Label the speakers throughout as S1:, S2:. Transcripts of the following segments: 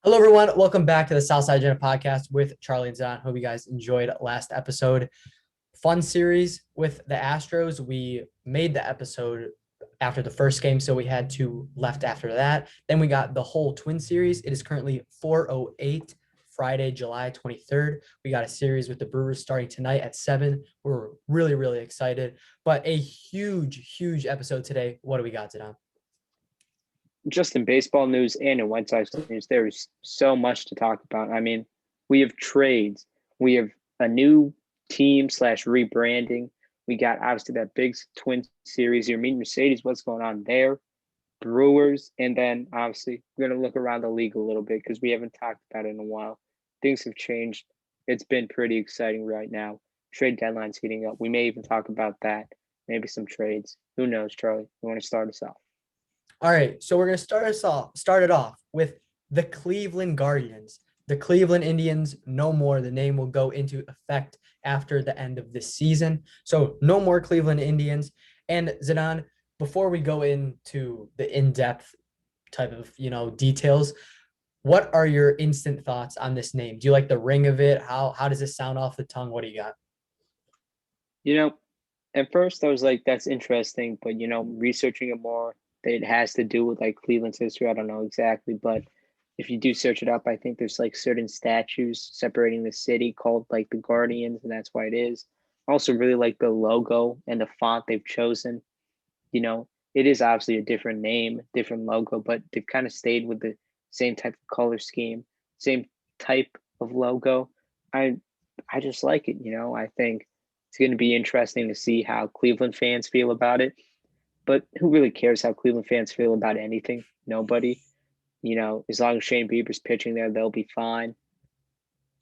S1: Hello, everyone. Welcome back to the Southside Agenda podcast with Charlie and Zidaan. Hope you guys enjoyed last episode. Fun series with the Astros. We made the episode after the first game, so we had two left after that. Then we got the whole Twin series. It is currently 4:08, Friday, July 23rd. We got a series with the Brewers starting tonight at 7. We're really, really excited, but a huge episode today. What do we got, Zidaan?
S2: Just in baseball news and in White Sox news, there is so much to talk about. I mean, we have trades, we have a new team slash rebranding. We got obviously that big Twin series. Yermin Mercedes, what's going on there? Brewers, and then obviously we're gonna look around the league a little bit because we haven't talked about it in a while. Things have changed. It's been pretty exciting right now. Trade deadline's heating up. We may even talk about that. Maybe some trades. Who knows, Charlie? You want to start us off?
S1: All right, so we're gonna start it off with the Cleveland Guardians. The Cleveland Indians, no more. The name will go into effect after the end of this season. So no more Cleveland Indians. And Zidane, before we go into the in-depth type of details, what are your instant thoughts on this name? Do you like the ring of it? How does it sound off the tongue? What do you got?
S2: You know, at first I was like, that's interesting, but researching it more, it has to do with like Cleveland's history. I don't know exactly, but if you do search it up, I think there's like certain statues separating the city called like the Guardians, and that's why it is. I also really like the logo and the font they've chosen. It is obviously a different name, different logo, but they've kind of stayed with the same type of color scheme, same type of logo. I I just like it. I think it's going to be interesting to see how Cleveland fans feel about it. But who really cares how Cleveland fans feel about anything? Nobody. As long as Shane Bieber's pitching there, they'll be fine.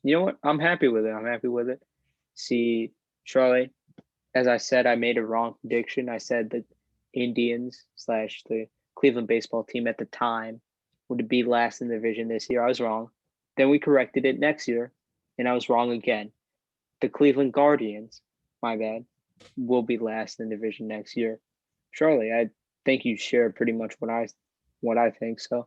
S2: You know what? I'm happy with it. I'm happy with it. See, Charlie, as I said, I made a wrong prediction. I said that Indians slash the Cleveland baseball team at the time would be last in the division this year. I was wrong. Then we corrected it next year, and I was wrong again. The Cleveland Guardians, my bad, will be last in the division next year. Charlie, I think you share pretty much what I think. So,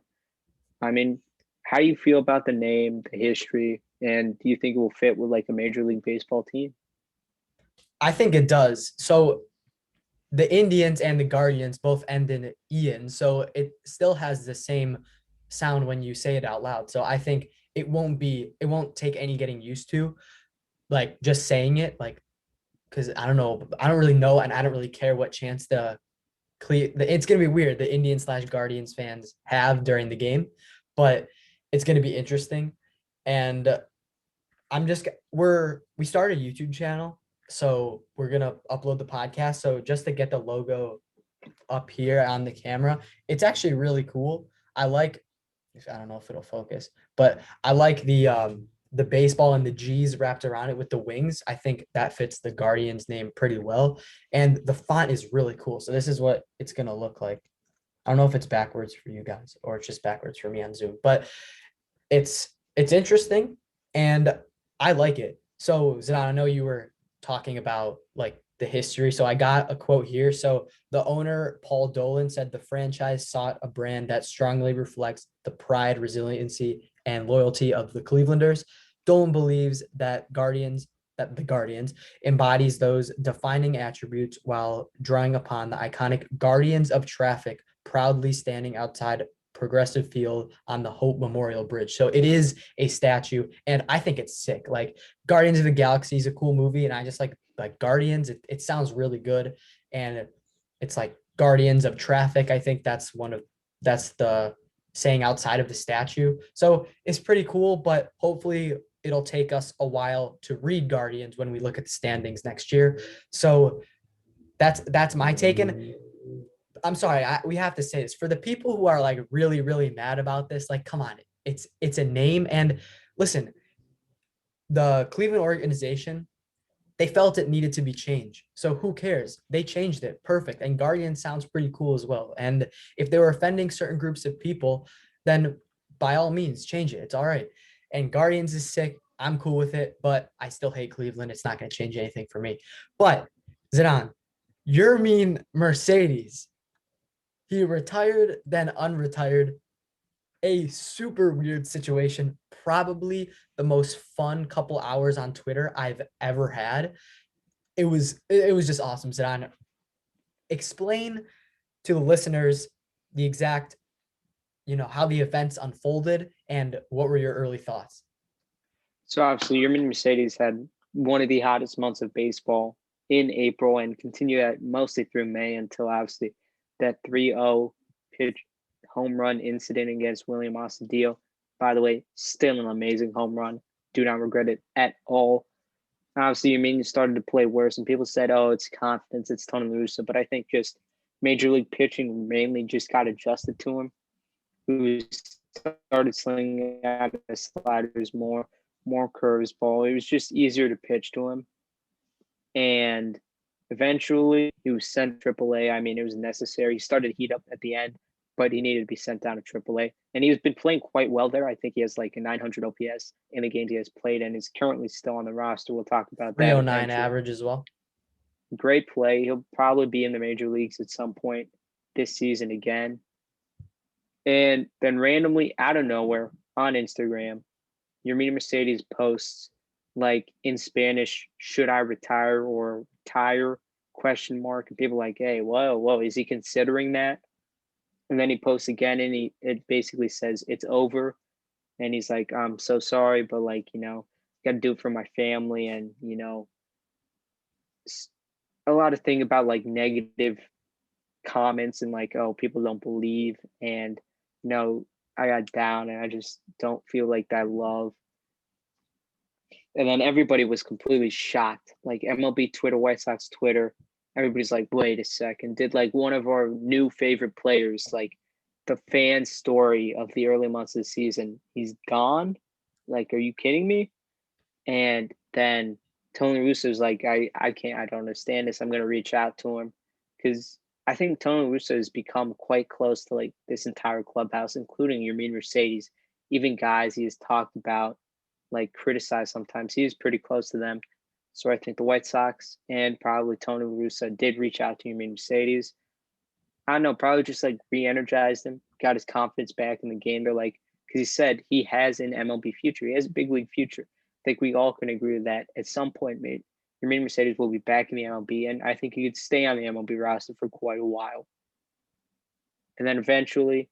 S2: I mean, how do you feel about the name, the history, and do you think it will fit with like a major league baseball team?
S1: I think it does. So the Indians and the Guardians both end in Ian, so it still has the same sound when you say it out loud. So I think it won't take any getting used to, like just saying it, like because I don't know, I don't really know, and I don't really care what chance it's gonna be weird the Indian slash Guardians fans have during the game, but it's gonna be interesting. And we started a YouTube channel, so we're gonna upload the podcast. So just to get the logo up here on the camera, it's actually really cool. I don't know if it'll focus, but I like the baseball and the G's wrapped around it with the wings. I think that fits the Guardians name pretty well. And the font is really cool. So this is what it's gonna look like. I don't know if it's backwards for you guys or it's just backwards for me on Zoom, but it's interesting and I like it. So Zidane, I know you were talking about like the history. So I got a quote here. So the owner, Paul Dolan, said the franchise sought a brand that strongly reflects the pride, resiliency, and loyalty of the Clevelanders. Dolan believes that the Guardians embodies those defining attributes while drawing upon the iconic Guardians of Traffic proudly standing outside Progressive Field on the Hope Memorial Bridge. So it is a statue, and I think it's sick. Like Guardians of the Galaxy is a cool movie, and I just like Guardians. It sounds really good, and it's like Guardians of Traffic. I think that's the saying outside of the statue. So it's pretty cool, but hopefully it'll take us a while to read Guardians when we look at the standings next year. So that's my take. And I'm sorry, we have to say this for the people who are like really mad about this. Like, come on, it's a name. And listen, the Cleveland organization, they felt it needed to be changed. So who cares? They changed it. Perfect. And Guardian sounds pretty cool as well. And if they were offending certain groups of people, then by all means, change it. It's all right. And Guardians is sick. I'm cool with it, but I still hate Cleveland. It's not going to change anything for me. But Zidane, you're mean Mercedes. He retired, then unretired. a super weird situation, probably the most fun couple hours on Twitter I've ever had. It was just awesome. Zidane, explain to the listeners the exact, how the events unfolded and what were your early thoughts.
S2: So obviously, Yermin Mercedes had one of the hottest months of baseball in April and continued that mostly through May until obviously that 3-0 pitch home run incident against William Astudillo. By the way, still an amazing home run. Do not regret it at all. Obviously, Yermin started to play worse, and people said, "Oh, it's confidence, it's Tony La Russa." But I think just major league pitching mainly just got adjusted to him. Who started slinging out his sliders more curves ball. It was just easier to pitch to him. And eventually he was sent to AAA. I mean, it was necessary. He started to heat up at the end, but he needed to be sent down to AAA. And he's been playing quite well there. I think he has like a 900 OPS in the games he has played and is currently still on the roster. We'll talk about that
S1: 309
S2: eventually.
S1: average as well.
S2: Great play. He'll probably be in the major leagues at some point this season again. And then randomly out of nowhere on Instagram, Yermin Mercedes posts like in Spanish, "Should I retire or retire?" question mark. And people are like, "Hey, whoa, is he considering that?" And then he posts again and it basically says it's over. And he's like, "I'm so sorry, but like, gotta do it for my family." And, a lot of thing about like negative comments and like, "Oh, people don't believe." And, I got down and I just don't feel like that love. And then everybody was completely shocked. Like MLB Twitter, White Sox Twitter, everybody's like, "Wait a second. Did like one of our new favorite players, like the fan story of the early months of the season, he's gone? Like, are you kidding me?" And then Tony Russo's like, I can't, I don't understand this. I'm going to reach out to him because I think Tony Russo has become quite close to like this entire clubhouse, including Yermin Mercedes, even guys he has talked about, like criticized sometimes. He was pretty close to them. So I think the White Sox and probably Tony Russo did reach out to Yermin Mercedes. I don't know, probably just like re-energized him, got his confidence back in the game. They're like, because he said he has an MLB future. He has a big league future. I think we all can agree with that. At some point, mate, Yermin Mercedes will be back in the MLB, and I think he could stay on the MLB roster for quite a while. And then eventually,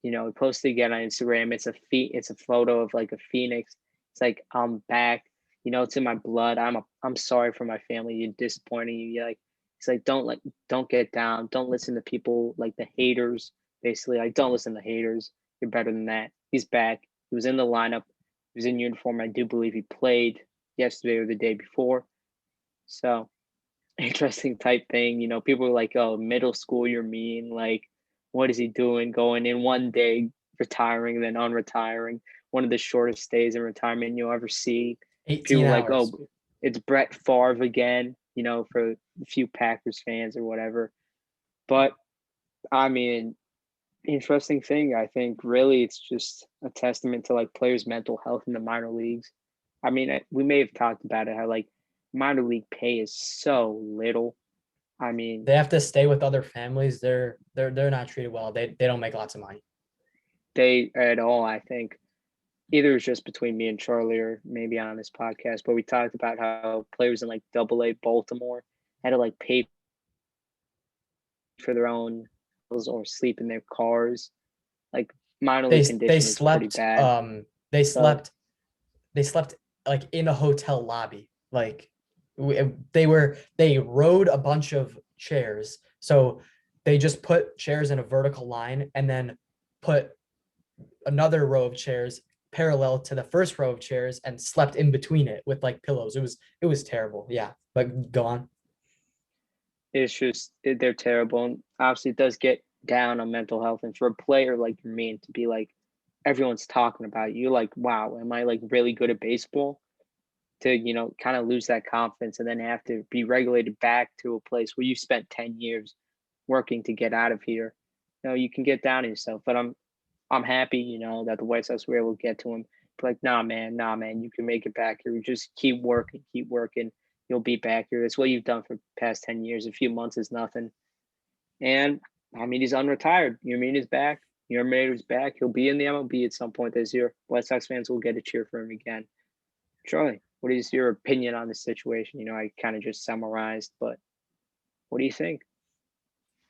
S2: he posted again on Instagram. It's a photo of like a phoenix. It's like, "I'm back. It's in my blood. I'm sorry for my family. You're disappointing you." You're like, it's like, don't get down. Don't listen to people like the haters. Basically, like, don't listen to haters. You're better than that. He's back. He was in the lineup. He was in uniform. I do believe he played yesterday or the day before. So interesting type thing. People were like, "Oh, middle school, you're mean. Like, what is he doing? Going in one day, retiring, and then unretiring. One of the shortest stays in retirement you'll ever see."
S1: 18
S2: People were like,
S1: hours.
S2: "Oh, it's Brett Favre again," for a few Packers fans or whatever. But I mean, interesting thing. I think really it's just a testament to like players' mental health in the minor leagues. I mean, we may have talked about it how like minor league pay is so little. I mean,
S1: They have to stay with other families. They're not treated well. They don't make lots of money.
S2: they at all, I think either it's just between me and Charlie or maybe on this podcast, but we talked about how players in like AA Baltimore had to like pay for their own bills or sleep in their cars. Like minor
S1: They
S2: league
S1: they
S2: conditioning is pretty
S1: slept
S2: bad.
S1: they
S2: So
S1: slept they slept like in a hotel lobby. Like they rode a bunch of chairs. So they just put chairs in a vertical line and then put another row of chairs parallel to the first row of chairs and slept in between it with like pillows. It was terrible. Yeah. But go on.
S2: it's just they're terrible. And obviously it does get down on mental health. And for a player like me to be like everyone's talking about you, like, wow, am I like really good at baseball? To kind of lose that confidence and then have to be regulated back to a place where you spent 10 years working to get out of here. You can get down on yourself, but I'm happy, that the White Sox were able to get to him. But like, nah, man, you can make it back here. Just keep working. You'll be back here. That's what you've done for the past 10 years. A few months is nothing. And I mean, he's unretired. Yermin is back. Yermin's back. He'll be in the MLB at some point this year. White Sox fans will get a cheer for him again. Charlie, what is your opinion on this situation? I kind of just summarized, but what do you think?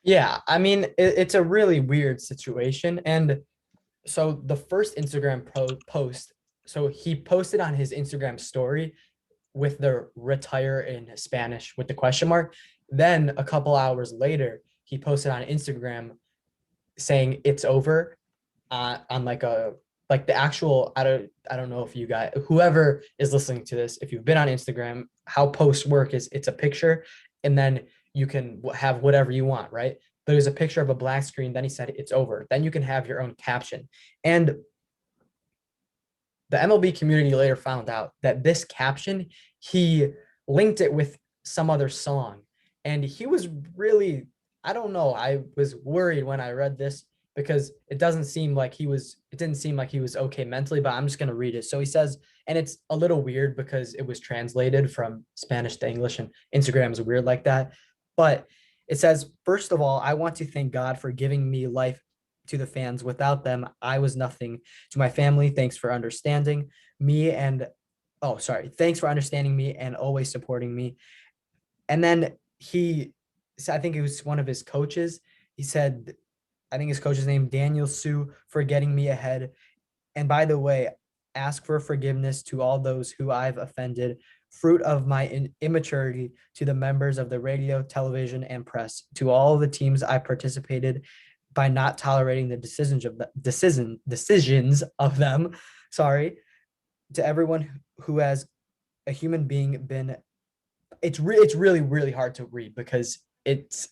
S1: Yeah, I mean, it's a really weird situation. And so the first Instagram post, so he posted on his Instagram story with the retire in Spanish with the question mark. Then a couple hours later, he posted on Instagram saying it's over on like the actual I don't know if you guys, whoever is listening to this, if you've been on Instagram, how posts work is it's a picture and then you can have whatever you want, right? But there's a picture of a black screen, then he said it's over, then you can have your own caption. And the MLB community later found out that this caption, he linked it with some other song. And he was really, I don't know, I was worried when I read this because it didn't seem like he was okay mentally, but I'm just going to read it. So he says, and it's a little weird because it was translated from Spanish to English and Instagram is weird like that. But it says, first of all, I want to thank God for giving me life to the fans. Without them, I was nothing. To my family, thanks for understanding me and thanks for understanding me and always supporting me. And then I think it was one of his coaches. He said, I think his coach's name, Daniel Sue, for getting me ahead. And by the way, ask for forgiveness to all those who I've offended, fruit of my immaturity, to the members of the radio, television, and press, to all the teams I participated by not tolerating the decisions of them. Sorry, to everyone who has a human being been. It's really really hard to read because it's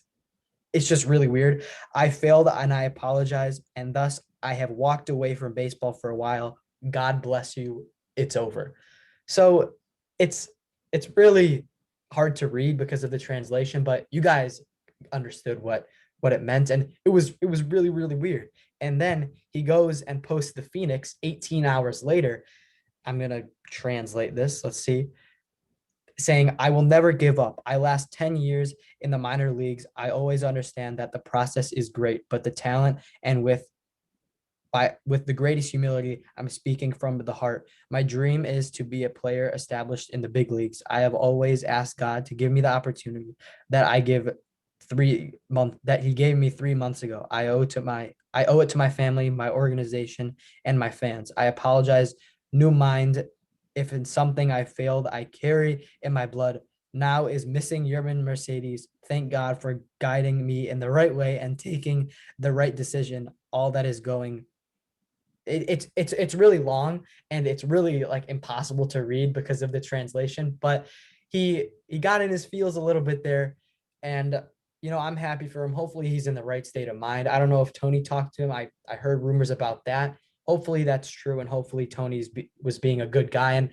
S1: just really weird. I failed and I apologize, and thus I have walked away from baseball for a while. God bless you. It's over. So it's it's really hard to read because of the translation, but you guys understood what it meant, and it was really really weird. And then he goes and posts the Phoenix 18 hours later. I'm gonna translate this. Let's see, saying, I will never give up. I last 10 years in the minor leagues. I always understand that the process is great, but the talent and with the greatest humility, I'm speaking from the heart. My dream is to be a player established in the big leagues. I have always asked God to give me the opportunity that he gave me 3 months ago. I owe it to my family, my organization, and my fans. I apologize. New mind. If in something I failed, I carry in my blood. Now is missing Yermin Mercedes. Thank God for guiding me in the right way and taking the right decision. All that is going it's really long and it's really like impossible to read because of the translation, but he got in his feels a little bit there. And I'm happy for him. Hopefully he's in the right state of mind. I don't know if Tony talked to him. I heard rumors about that. Hopefully that's true, and hopefully was being a good guy. And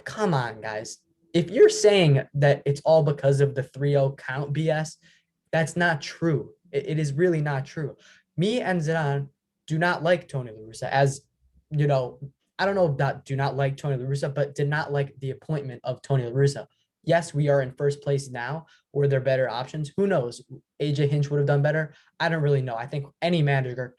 S1: come on guys, if you're saying that it's all because of the 3-0 count BS, that's not true. It is really not true. Me and Zidane do not like Tony La Russa, as you know. I don't know about do not like Tony La Russa, but did not like the appointment of Tony La Russa. Yes, we are in first place now. Were there better options? Who knows? AJ Hinch would have done better. I don't really know. I think any manager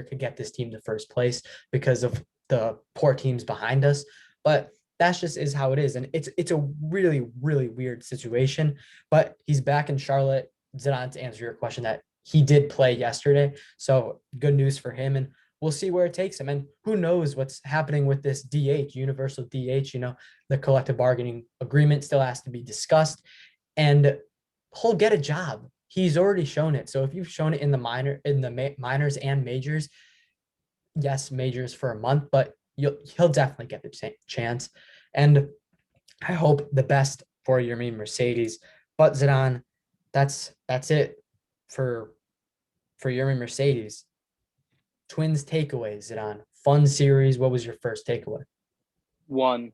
S1: could get this team to first place because of the poor teams behind us. But that's just is how it is, and it's a really really weird situation. But he's back in Charlotte. Zidane, to answer your question, that he did play yesterday. So good news for him. And we'll see where it takes him. And who knows what's happening with this DH, universal DH, the collective bargaining agreement still has to be discussed. And he'll get a job. He's already shown it. So if you've shown it in the minors and majors, yes, majors for a month, but he'll definitely get the chance. And I hope the best for Yermin Mercedes. But Zidane, that's it for Yermin Mercedes. Twins takeaways, Zidane. Fun series. What was your first takeaway?
S2: One,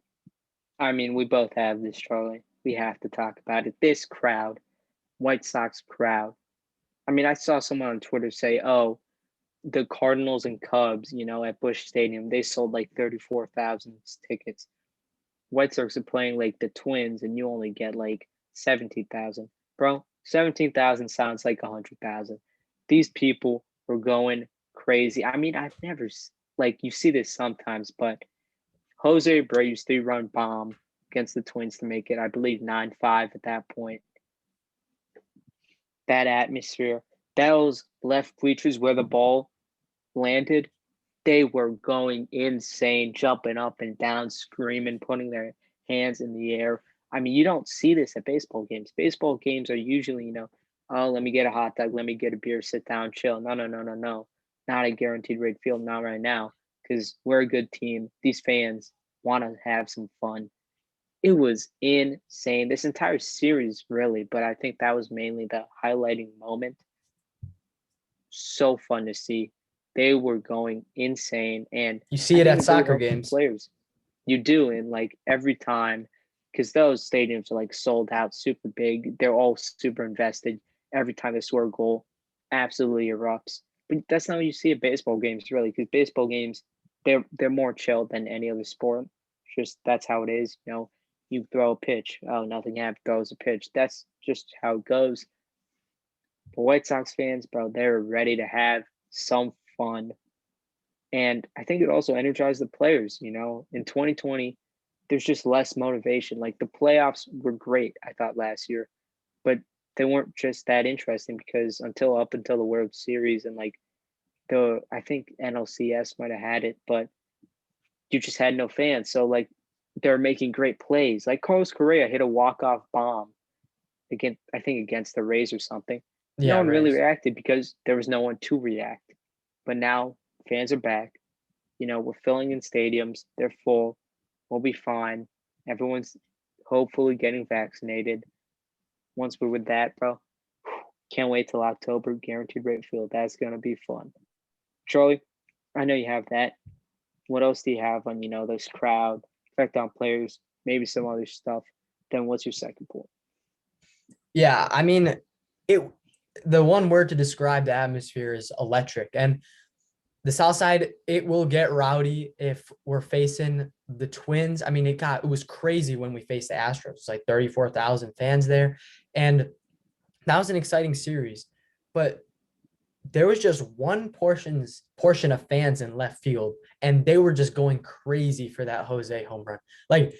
S2: I mean, we both have this, Charlie. We have to talk about it. This crowd, White Sox crowd. I mean, I saw someone on Twitter say, oh, the Cardinals and Cubs, at Busch Stadium, they sold like 34,000 tickets. White Sox are playing like the Twins, and you only get like 17,000. Bro, 17,000 sounds like 100,000. These people were going crazy. I mean, I've never like you see this sometimes, but Jose Abreu's 3-run bomb against the Twins to make it, I believe, 9-5 at that point. That atmosphere, those left bleachers where the ball landed, they were going insane, jumping up and down, screaming, putting their hands in the air. I mean, you don't see this at baseball games. Baseball games are usually, oh, let me get a hot dog, let me get a beer, sit down, chill. No, no, no, no, no. Not a guaranteed rate field, not right now, because we're a good team. These fans want to have some fun. It was insane. This entire series, really, but I think that was mainly the highlighting moment. So fun to see. They were going insane, and
S1: You see
S2: I
S1: it
S2: think
S1: at
S2: it really
S1: soccer
S2: helped the
S1: games.
S2: players. You do, and like every time, because those stadiums are like sold out, super big. They're all super invested. Every time they score a goal, absolutely erupts. But that's not what you see at baseball games, really, because baseball games, they're more chill than any other sport. Just that's how it is. You throw a pitch. Oh, nothing happened. Throws a pitch. That's just how it goes. But White Sox fans, bro, they're ready to have some fun. And I think it also energized the players. In 2020, there's just less motivation. Like the playoffs were great, I thought, last year, but they weren't just that interesting because up until the World Series and like I think NLCS might have had it, but you just had no fans. So like they're making great plays. Like Carlos Correa hit a walk-off bomb against the Rays or something. No
S1: Yeah,
S2: one really
S1: Rays.
S2: reacted because there was no one to react. But now fans are back. We're filling in stadiums. They're full. We'll be fine. Everyone's hopefully getting vaccinated. Once we're with that, bro, can't wait till October. Guaranteed rate field. That's gonna be fun. Charlie, I know you have that. What else do you have on this crowd effect on players? Maybe some other stuff. Then what's your second point?
S1: Yeah, I mean, it. The one word to describe the atmosphere is electric, and the South Side, it will get rowdy if we're facing the Twins. I mean, it was crazy when we faced the Astros. It's like 34,000 fans there, and that was an exciting series. But there was just one portion of fans in left field, and they were just going crazy for that Jose home run. Like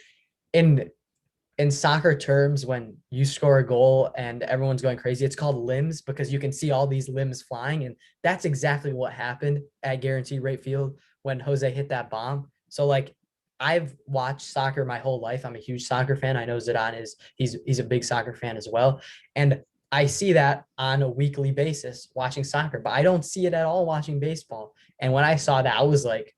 S1: in soccer terms, when you score a goal and everyone's going crazy, it's called limbs because you can see all these limbs flying. And that's exactly what happened at Guaranteed Rate Field when Jose hit that bomb. So like I've watched soccer my whole life. I'm a huge soccer fan. I know Zidaan is he's a big soccer fan as well. And I see that on a weekly basis watching soccer, but I don't see it at all watching baseball. And when I saw that, I was like,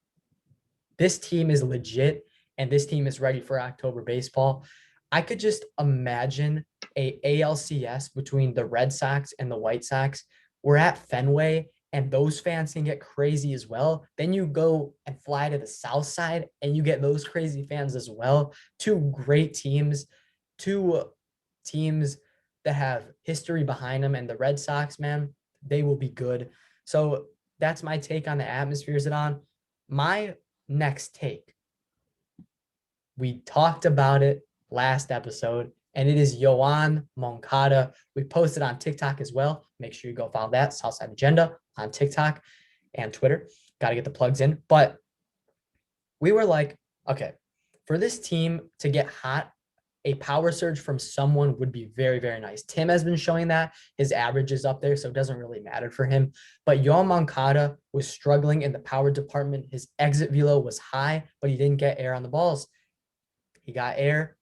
S1: this team is legit and this team is ready for October baseball. I could just imagine a ALCS between the Red Sox and the White Sox. We're at Fenway and those fans can get crazy as well. Then you go and fly to the South Side and you get those crazy fans as well. Two great teams, two teams that have history behind them. And the Red Sox, man, they will be good. So that's my take on the atmospheres it on. My next take. We talked about it last episode, and it is Yoan Moncada. We posted on TikTok as well. Make sure you go follow that, Southside Agenda, on TikTok and Twitter. Got to get the plugs in. But we were like, okay, for this team to get hot, a power surge from someone would be very, very nice. Tim has been showing that. His average is up there, so it doesn't really matter for him. But Yoan Moncada was struggling in the power department. His exit velo was high, but he didn't get air on the balls. He got air,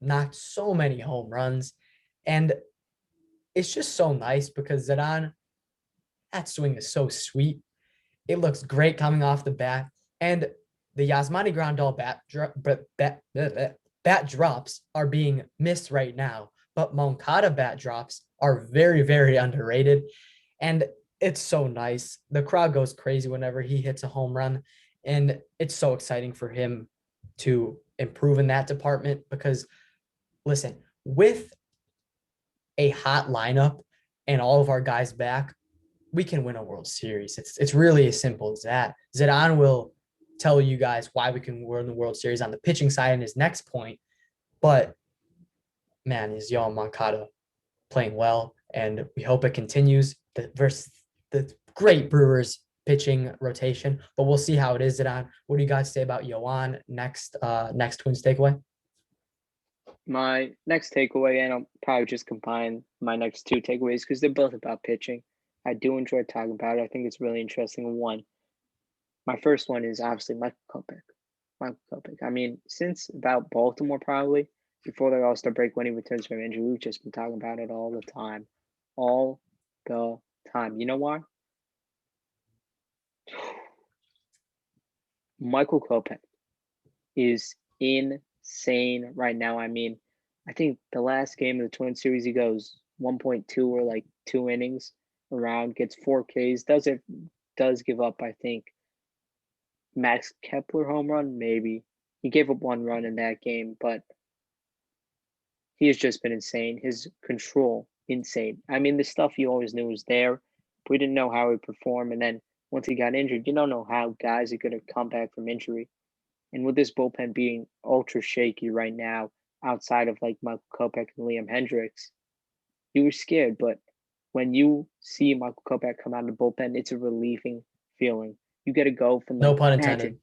S1: knocked so many home runs. And it's just so nice because Zidane, that swing is so sweet. It looks great coming off the bat. And the Yasmani Grandal bat drops are being missed right now. But Moncada bat drops are very, very underrated. And it's so nice. The crowd goes crazy whenever he hits a home run. And it's so exciting for him to improve in that department because, listen, with a hot lineup and all of our guys back, we can win a World Series. It's really as simple as that. Zidane will tell you guys why we can win the World Series on the pitching side in his next point. But man, is Yoan Moncada playing well, and we hope it continues versus the great Brewers pitching rotation, but we'll see how it is. Zidane, what do you guys say about Yoan next Twins takeaway?
S2: My next takeaway, and I'll probably just combine my next two takeaways because they're both about pitching. I do enjoy talking about it. I think it's really interesting. My first one is obviously Michael Kopech. Michael Kopech. I mean, since about Baltimore, probably before the All-Star break when he returns from injury, we've just been talking about it all the time. All the time. You know why? Michael Kopech is insane right now. I mean, I think the last game of the Twin Series, he goes 1.2 or like 2 innings around, gets 4 Ks, does give up, I think, Max Kepler home run, maybe. He gave up 1 run in that game, but he has just been insane. His control, insane. I mean, the stuff you always knew was there. But we didn't know how he'd perform. And then once he got injured, you don't know how guys are going to come back from injury. And with this bullpen being ultra shaky right now, outside of like Michael Kopech and Liam Hendricks, you were scared. But when you see Michael Kopech come out of the bullpen, it's a relieving feeling. You get to go from
S1: No
S2: like
S1: pun
S2: magic.
S1: intended.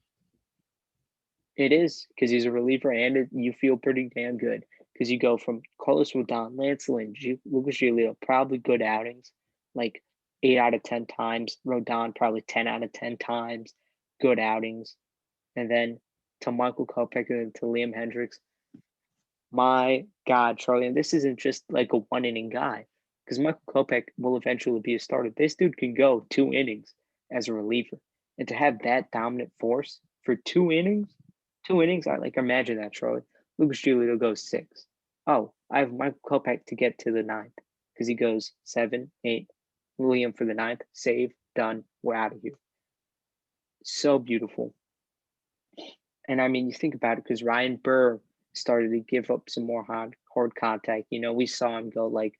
S2: It is because he's a reliever, and you feel pretty damn good because you go from Carlos Rodon, Lance Lynn, Lucas Giolito, probably good outings, like 8 out of 10 times. Rodon probably 10 out of 10 times, good outings, and then to Michael Kopech and to Liam Hendricks. My God, Charlie, and this isn't just like a 1 inning guy because Michael Kopech will eventually be a starter. This dude can go 2 innings as a reliever, and to have that dominant force for 2 innings. 2 innings, I like imagine that, Charlie. Lucas Giolito goes 6. Oh, I have Michael Kopech to get to the 9th because he goes 7, 8. William for the 9th, save, done, we're out of here. So beautiful. And I mean, you think about it because Ryan Burr started to give up some more hard contact. You know, we saw him go like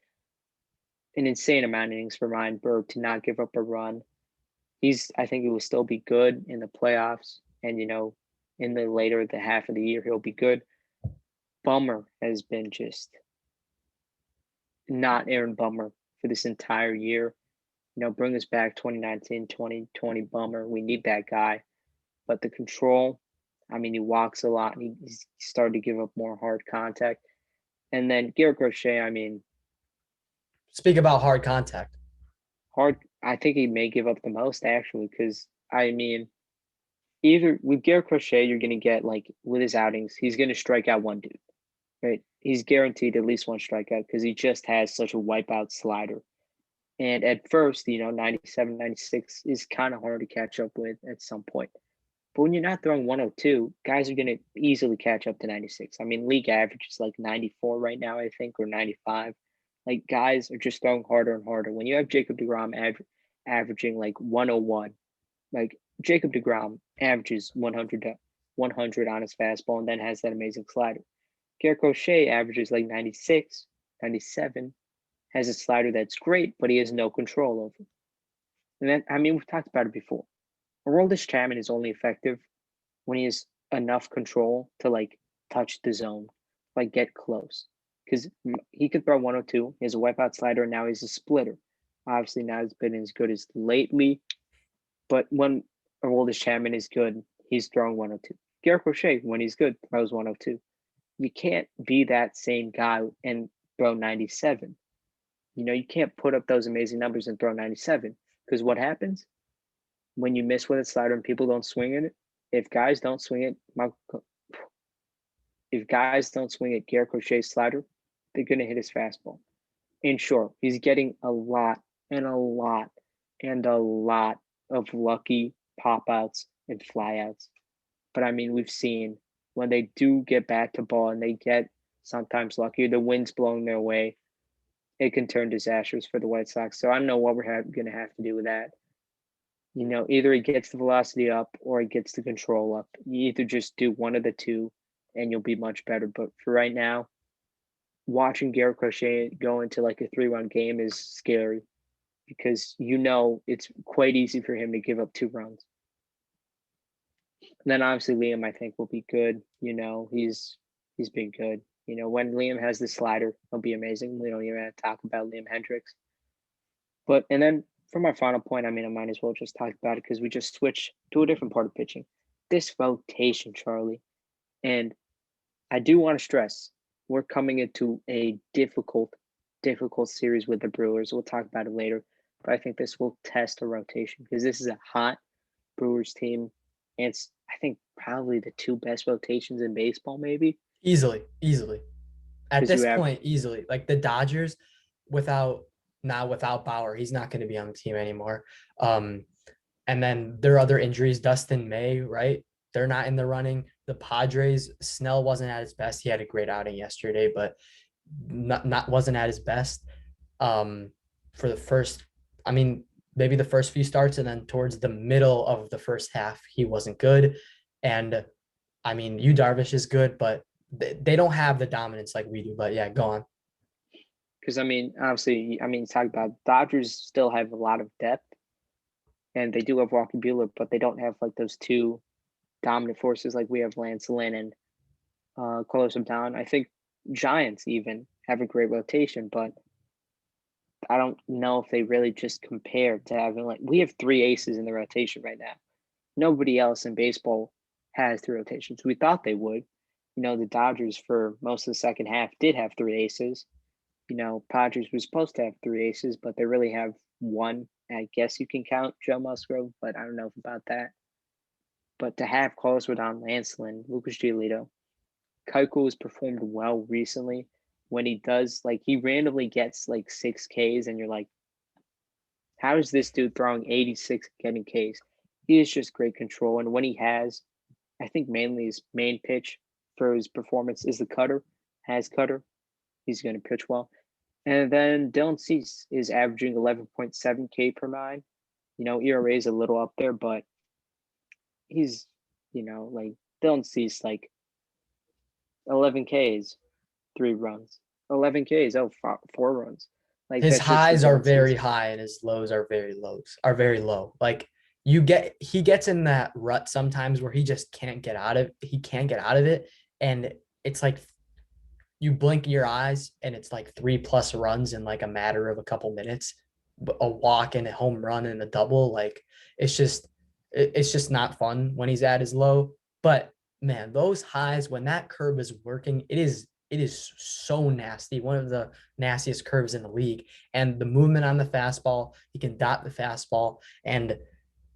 S2: an insane amount of innings for Ryan Burr to not give up a run. I think it will still be good in the playoffs, and you know, in the half of the year, he'll be good. Bummer has been just not Aaron Bummer for this entire year. You know, bring us back 2019, 2020 Bummer. We need that guy. But the control, I mean, he walks a lot. He's started to give up more hard contact. And then Garrett Crochet, I mean,
S1: Speak about hard contact.
S2: I think he may give up the most actually, because I mean, either with Garrett Crochet, you're going to get like with his outings, he's going to strike out one dude, right? He's guaranteed at least one strikeout because he just has such a wipeout slider. And at first, you know, 97, 96 is kind of hard to catch up with at some point. But when you're not throwing 102, guys are going to easily catch up to 96. I mean, league average is like 94 right now, I think, or 95. Like, guys are just throwing harder and harder. When you have Jacob deGrom averaging like 101, like Jacob deGrom averages 100 on his fastball and then has that amazing slider. Garrett Crochet averages like 96, 97, has a slider that's great, but he has no control over. And then, I mean, we've talked about it before. Aroldis Chapman is only effective when he has enough control to like touch the zone, like get close. Because he could throw 102. He has a wipeout slider, and now he's a splitter. Obviously, not as been as good as lately. But when Aroldis Chapman is good, he's throwing 102. Garrett Crochet, when he's good, throws 102. You can't be that same guy and throw 97. You know, you can't put up those amazing numbers and throw 97. Because what happens? When you miss with a slider and people don't swing it, if guys don't swing it, Garrett Crochet's slider, they're gonna hit his fastball. And sure, he's getting a lot and a lot and a lot of lucky pop outs and flyouts. But I mean, we've seen when they do get back to ball and they get sometimes lucky, the wind's blowing their way, it can turn disastrous for the White Sox. So I don't know what we're going to have to do with that. You know, either it gets the velocity up or it gets the control up. You either just do one of the two and you'll be much better. But for right now, watching Garrett Crochet go into like a 3-run game is scary because you know it's quite easy for him to give up 2 runs. And then obviously Liam, I think, will be good. You know, he's been good. You know, when Liam has the slider, he'll be amazing. We don't even have to talk about Liam Hendricks. And then for my final point, I mean, I might as well just talk about it because we just switched to a different part of pitching. This rotation, Charlie. And I do want to stress we're coming into a difficult series with the Brewers. We'll talk about it later. But I think this will test a rotation because this is a hot Brewers team. And it's, I think, probably the two best rotations in baseball, maybe.
S1: Easily. At
S2: Because you
S1: this
S2: have,
S1: point, easily. Like the Dodgers, without Bauer, he's not going to be on the team anymore. And then there are other injuries. Dustin May, right? They're not in the running. The Padres, Snell wasn't at his best. He had a great outing yesterday, but not wasn't at his best. For the first, I mean, maybe the first few starts, and then towards the middle of the first half, he wasn't good. And I mean, Yu Darvish is good, but they don't have the dominance like we do. But yeah, go on.
S2: because I mean, obviously, I mean, talk about Dodgers still have a lot of depth, and they do have Walker Buehler, but they don't have like those two dominant forces like we have Lance Lynn and Carlos Zidaan. I think Giants even have a great rotation, but I don't know if they really just compare to having like we have three aces in the rotation right now. Nobody else in baseball has three rotations. We thought they would. You know, the Dodgers for most of the second half did have three aces. You know, Padres was supposed to have three aces, but they really have one. I guess you can count Joe Musgrove, but I don't know about that. But to have Carlos Rodon, Lance Lynn, Lucas Giolito, Keuchel has performed well recently. When he does, like he randomly gets like 6 Ks, and you're like, how is this dude throwing 86 getting Ks? He is just great control. And when he has, I think mainly his main pitch for his performance is the cutter. Has cutter. He's going to pitch well. And then Dylan Cease is averaging 11.7 K per nine. You know, ERA is a little up there, but he's, you know, like Dylan Cease, like 11 Ks, 3 runs. 11 Ks, 4 runs. Like
S1: His
S2: that's just for
S1: highs are
S2: Dylan
S1: very
S2: Cease.
S1: high and his lows are very low. Like he gets in that rut sometimes where he can't get out of it. And it's like you blink your eyes and it's like 3+ runs in like a matter of a couple minutes, a walk and a home run and a double. Like it's just not fun when he's at his low. But man, those highs when that curve is working, it is so nasty. One of the nastiest curves in the league. And the movement on the fastball, he can dot the fastball. And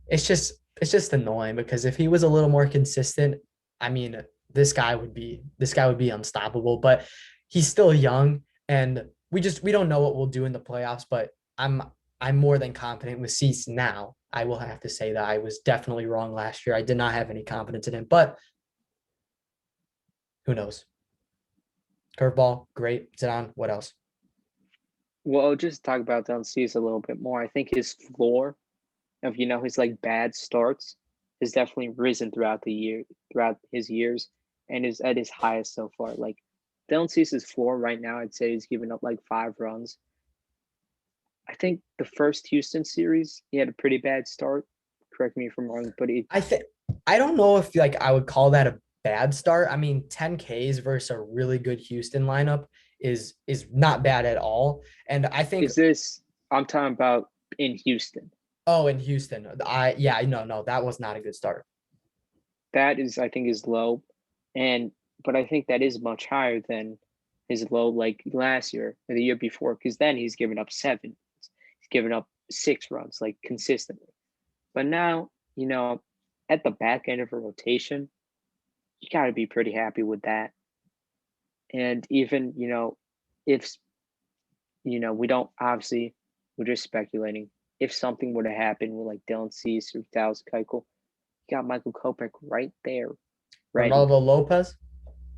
S1: it's just annoying because if he was a little more consistent, I mean, this guy would be unstoppable, but he's still young and we don't know what we'll do in the playoffs, but I'm more than confident with Cease now. I will have to say that I was definitely wrong last year. I did not have any confidence in him, but who knows? Curveball, great. Zidane, what else?
S2: Well, I'll just talk about Dylan Cease a little bit more. I think his floor of, you know, his like bad starts has definitely risen throughout his years, and is at his highest so far. Like Dylan Cease's floor right now, I'd say he's given up like 5 runs. I think the first Houston series, he had a pretty bad start. Correct me if I'm wrong, but he
S1: I think I don't know if like I would call that a bad start. I mean, 10 Ks versus a really good Houston lineup is not bad at all. And I think
S2: is this. I'm talking about in Houston.
S1: oh, in Houston, no, that was not a good start.
S2: That is, I think, is low, and but I think that is much higher than his low like last year or the year before, because then he's given up 7. He's given up 6 runs like consistently. But now, you know, at the back end of a rotation, you got to be pretty happy with that. And even, you know, if, you know, we don't obviously, we're just speculating. If something were to happen with like Dylan Cease or Dallas Keuchel, you got Michael Kopech right there, ready.
S1: Ronaldo Lopez.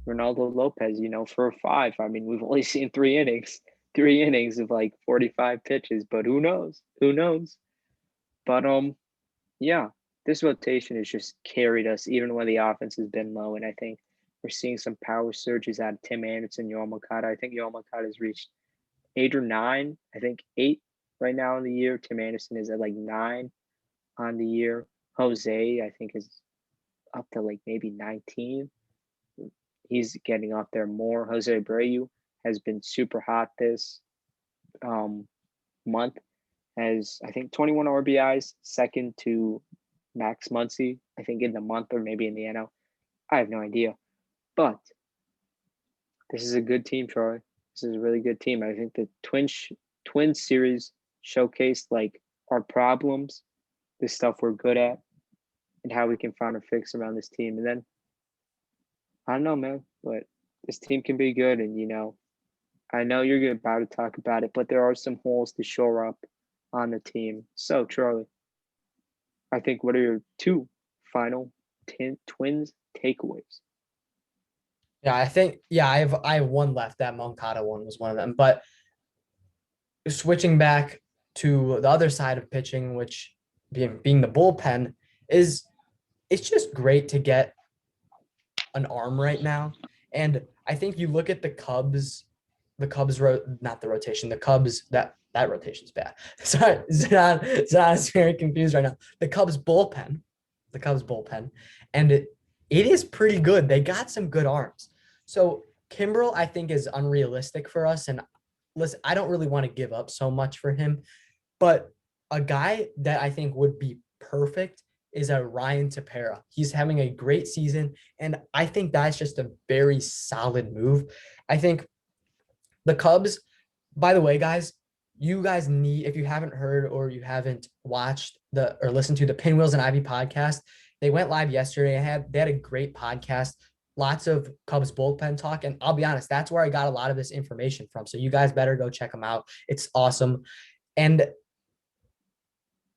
S2: Ronaldo Lopez, you know, for a 5. I mean, we've only seen 3 innings of like 45 pitches, but who knows? Who knows? But yeah, this rotation has just carried us even when the offense has been low. And I think we're seeing some power surges out of Tim Anderson, Yoel Moncada. I think Yoel Moncada has reached 8 or 9. I think 8 right now in the year. Tim Anderson is at like 9 on the year. Jose, I think, is up to like maybe 19. He's getting up there more. Jose Abreu has been super hot this month. has, I think, 21 RBIs, second to Max Muncy, I think in the month or maybe in the NL. I have no idea. But this is a good team, Troy. This is a really good team. I think the Twin series showcased like our problems, the stuff we're good at, and how we can find a fix around this team. And then I don't know, man, but this team can be good. And I know you're about to talk about it, but there are some holes to shore up on the team. So, Charlie, I think what are your two final Twins takeaways?
S1: Yeah, I have one left. That Moncada one was one of them. But switching back to the other side of pitching, which being the bullpen, is it's just great to get an arm right now. And I think you look at not the rotation, the Cubs, that rotation's bad. Sorry, Zidaan is very confused right now. The Cubs bullpen, and it is pretty good. They got some good arms. So Kimbrel, I think, is unrealistic for us. And listen, I don't really want to give up so much for him, but a guy that I think would be perfect is a Ryan Tepera. He's having a great season, and I think that's just a very solid move. I think the Cubs, by the way, guys, you guys need, if you haven't heard or you haven't watched or listened to the Pinwheels and Ivy podcast, they went live yesterday. They had a great podcast, lots of Cubs bullpen talk. And I'll be honest, that's where I got a lot of this information from. So you guys better go check them out. It's awesome. And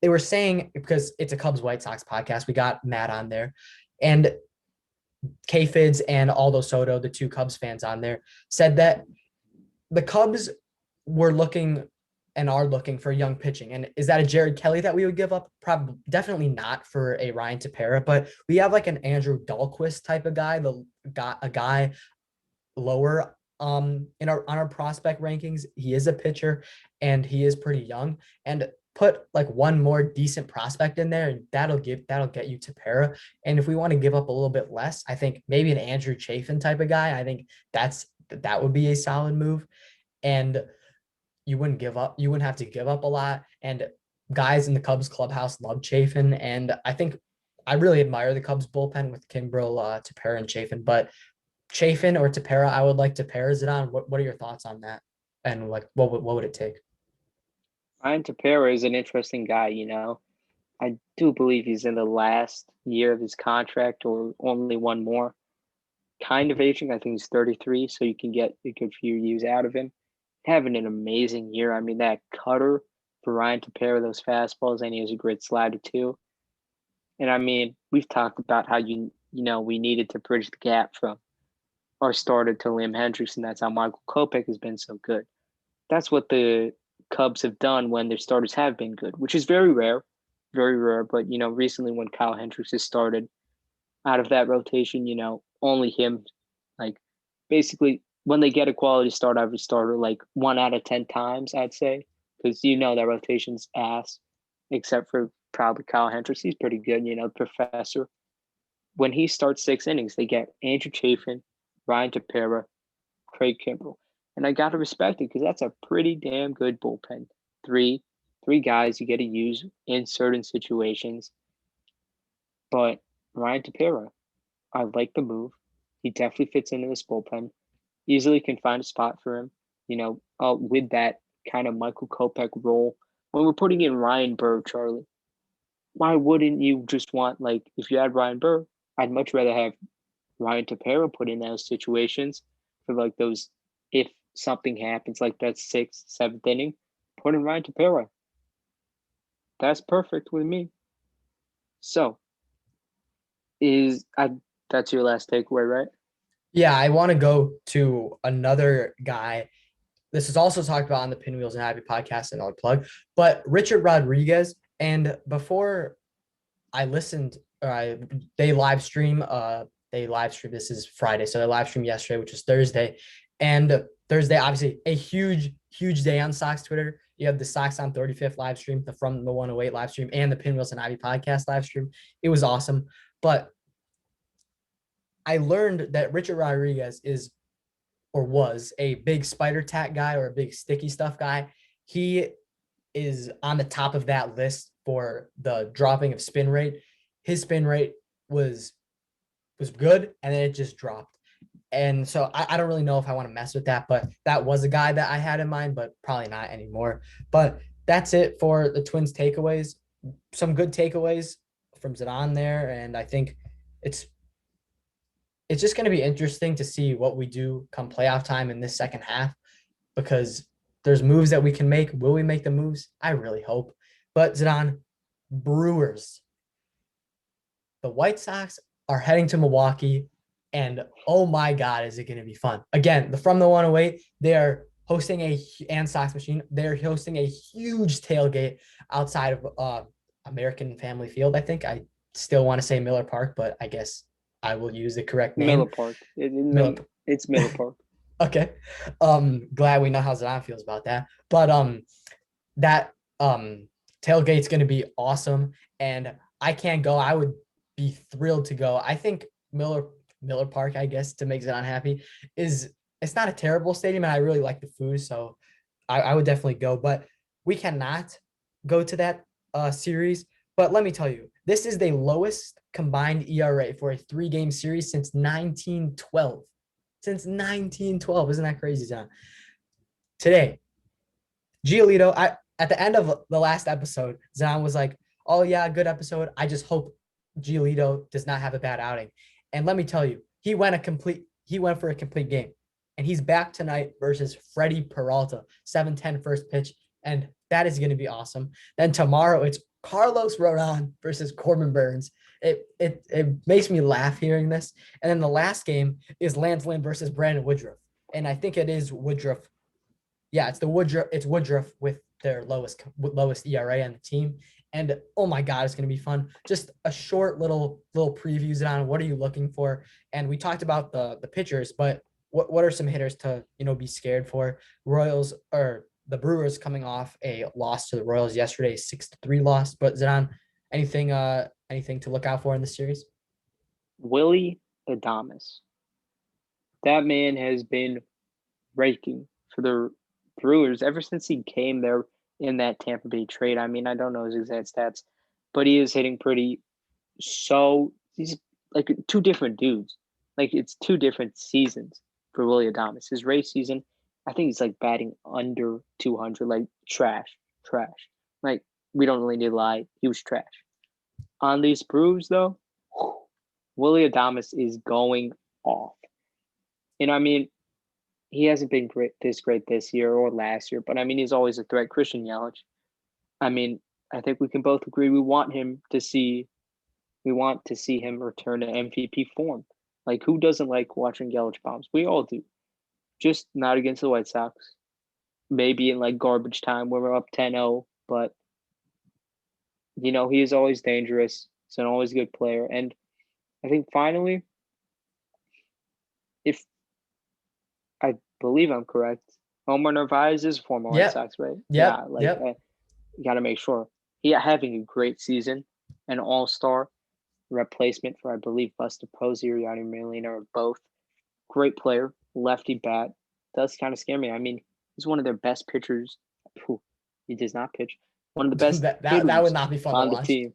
S1: they were saying, because it's a Cubs White Sox podcast, we got Matt on there, and K-Fids and Aldo Soto, the two Cubs fans on there, said that the Cubs were looking and are looking for young pitching. And is that a Jared Kelly that we would give up? Probably, definitely not for a Ryan Tepera, but we have like an Andrew Dahlquist type of guy, a guy lower on our prospect rankings. He is a pitcher and he is pretty young, and put like one more decent prospect in there, and that'll get you Tepera. And if we want to give up a little bit less, I think maybe an Andrew Chafin type of guy. I think that would be a solid move. And you wouldn't have to give up a lot. And guys in the Cubs clubhouse love Chafin. And I think I really admire the Cubs bullpen with Kimbrel, Tepera, and Chafin. But Chafin or Tepera, I would like Tepera, Zidane. What are your thoughts on that? And like, what would it take?
S2: Ryan Tepera is an interesting guy. I do believe he's in the last year of his contract or only one more. Kind of aging. I think he's 33, so you can get a good few years out of him. Having an amazing year. I mean, that cutter for Ryan Tepera, those fastballs, and he has a great slider too. And I mean, we've talked about how we needed to bridge the gap from our starter to Liam Hendriks, and that's how Michael Kopech has been so good. That's what the Cubs have done when their starters have been good, which is very rare, very rare. But recently when Kyle Hendricks has started out of that rotation, only him, like basically when they get a quality start out of a starter, like 1 out of 10 times, I'd say, because that rotation's ass, except for probably Kyle Hendricks. He's pretty good, professor. When he starts 6 innings, they get Andrew Chafin, Ryan Tepera, Craig Kimbrel. And I got to respect it because that's a pretty damn good bullpen. Three guys you get to use in certain situations. But Ryan Tepera, I like the move. He definitely fits into this bullpen. Easily can find a spot for him, with that kind of Michael Kopech role. When we're putting in Ryan Burr, Charlie, why wouldn't you just want, like, if you had Ryan Burr, I'd much rather have Ryan Tepera put in those situations for like those, if something happens like that 6th, 7th inning, put in Ryan Tepera. That's perfect with me. So, that's your last takeaway, right?
S1: Yeah, I want to go to another guy. This is also talked about on the Pinwheels and Happy podcast, another plug, but Richard Rodriguez. And before I listened, they live stream, this is Friday. So they live streamed yesterday, which is Thursday. And Thursday, obviously a huge, huge day on Sox Twitter. You have the Sox on 35th live stream, the From the 108 live stream, and the Pinwheels and Ivy podcast live stream. It was awesome. But I learned that Richard Rodriguez was a big spider tack guy or a big sticky stuff guy. He is on the top of that list for the dropping of spin rate. His spin rate was good, and then it just dropped. And so I don't really know if I want to mess with that, but that was a guy that I had in mind, but probably not anymore. But that's it for the Twins takeaways. Some good takeaways from Zidane there, and I think it's it's just going to be interesting to see what we do come playoff time in this second half, because there's moves that we can make. Will we make the moves? I really hope. But Zidane, Brewers, the White Sox are heading to Milwaukee, and oh my God, is it going to be fun? Again, from the 108, they are hosting and Sox Machine. They're hosting a huge tailgate outside of American Family Field. I think I still want to say Miller Park, but I guess I will use the correct
S2: Miller
S1: name.
S2: Park.
S1: Miller.
S2: It's Miller Park.
S1: Okay. Glad we know how Zidane feels about that. But that tailgate's going to be awesome, and I can't go. I would be thrilled to go. I think Miller Park, I guess, to make Zidane happy, it's not a terrible stadium, and I really like the food, so I would definitely go. But we cannot go to that series. But let me tell you, this is the lowest combined ERA for a 3-game series since 1912. Since 1912, isn't that crazy, John? Today, Giolito, at the end of the last episode, Zidane was like, "Oh yeah, good episode. I just hope Giolito does not have a bad outing." And let me tell you, he went for a complete game, and he's back tonight versus Freddie Peralta, 7-10 first pitch, and that is going to be awesome. Then tomorrow it's Carlos Rodon versus Corbin Burns. It makes me laugh hearing this. And then the last game is Lance Lynn versus Brandon Woodruff, and I think it is Woodruff. Yeah, it's Woodruff with their lowest ERA on the team. And oh my God, it's going to be fun. Just a short little previews on what are you looking for. And we talked about the pitchers, but what are some hitters to be scared for? Royals, or the Brewers, coming off a loss to the Royals yesterday, 6-3 loss. But Zidane, anything to look out for in the series?
S2: Willie Adames. That man has been raking for the Brewers ever since he came there in that Tampa Bay trade. I mean, I don't know his exact stats, but he is hitting pretty. So he's like two different dudes. Like it's two different seasons for Willie Adames. His race season, I think he's like batting under 200, like trash. Like we don't really need to lie. He was trash. On these Brewers though, Willie Adames is going off. And I mean, he hasn't been great this year or last year, but I mean, he's always a threat. Christian Yelich. I mean, I think we can both agree we want to see him return to MVP form. Like, who doesn't like watching Yelich bombs? We all do. Just not against the White Sox. Maybe in like garbage time when we're up 10-0, but he is always dangerous. He's an always good player. And I think finally, if I believe I'm correct, Omar Narvaez is a former White Sox, right?
S1: Yeah.
S2: You got to make sure. He having a great season, an all-star replacement for, I believe, Buster Posey or Yadier Molina, or both. Great player, lefty bat. Does kind of scare me. I mean, he's one of their best pitchers. He does not pitch. One of the best
S1: that would not be fun
S2: on
S1: to
S2: the
S1: watch.
S2: team.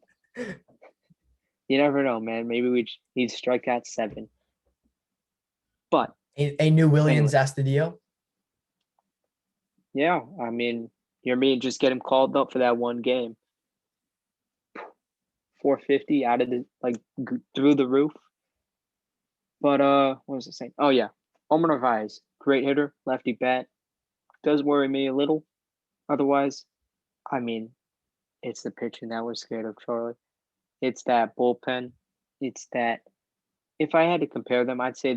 S2: You never know, man. Maybe he'd strike out 7. But
S1: a new Williams Astudillo.
S2: Yeah, I mean, Yermin, just get him called up for that one game. 450 out of through the roof. But what was I saying? Oh yeah, Omar Narvaez, great hitter, lefty bat. Does worry me a little. Otherwise, I mean, it's the pitching that we're scared of, Charlie. It's that bullpen. It's that. If I had to compare them, I'd say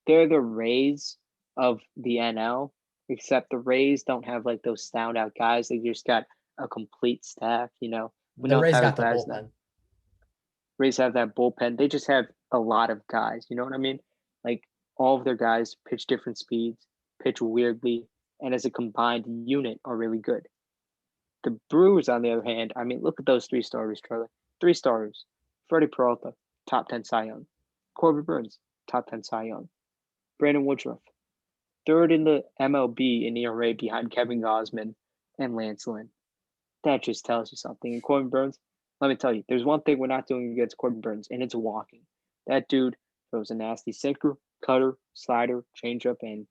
S2: they're the Rays of the NL, except the Rays don't have like those standout guys. They just got a complete staff. We
S1: The
S2: know
S1: Rays
S2: Tyler
S1: got the
S2: Glasnow.
S1: bullpen.
S2: Rays have that bullpen. They just have a lot of guys. You know what I mean? Like all of their guys pitch different speeds, pitch weirdly, and as a combined unit are really good. The Brewers, on the other hand, I mean, look at those 3 starters, Charlie. 3 starters. Freddie Peralta, top 10 Cy Young. Corbin Burns, top 10 Cy Young. Brandon Woodruff, 3rd in the MLB in ERA behind Kevin Gausman and Lance Lynn. that just tells you something. And Corbin Burns, let me tell you, there's one thing we're not doing against Corbin Burns, and it's walking. That dude throws a nasty sinker, cutter, slider, changeup, and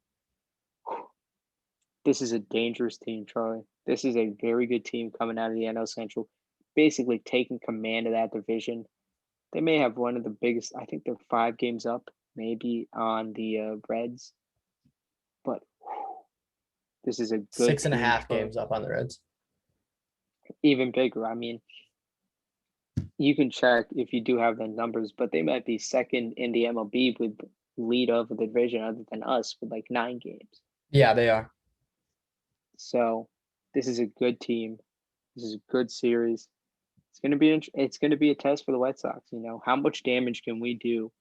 S2: this is a dangerous team, Charlie. This is a very good team coming out of the NL Central, basically taking command of that division. They may have one of the biggest. I think they're 5 games up, maybe on the Reds, but this is a good
S1: Six and a
S2: team,
S1: half
S2: Charlie.
S1: games up on the Reds.
S2: Even bigger. I mean, you can check if you do have the numbers, but they might be second in the MLB with lead of the division other than us with like 9 games.
S1: Yeah, they are.
S2: So this is a good team. This is a good series. It's gonna be a test for the White Sox. You know, how much damage can we do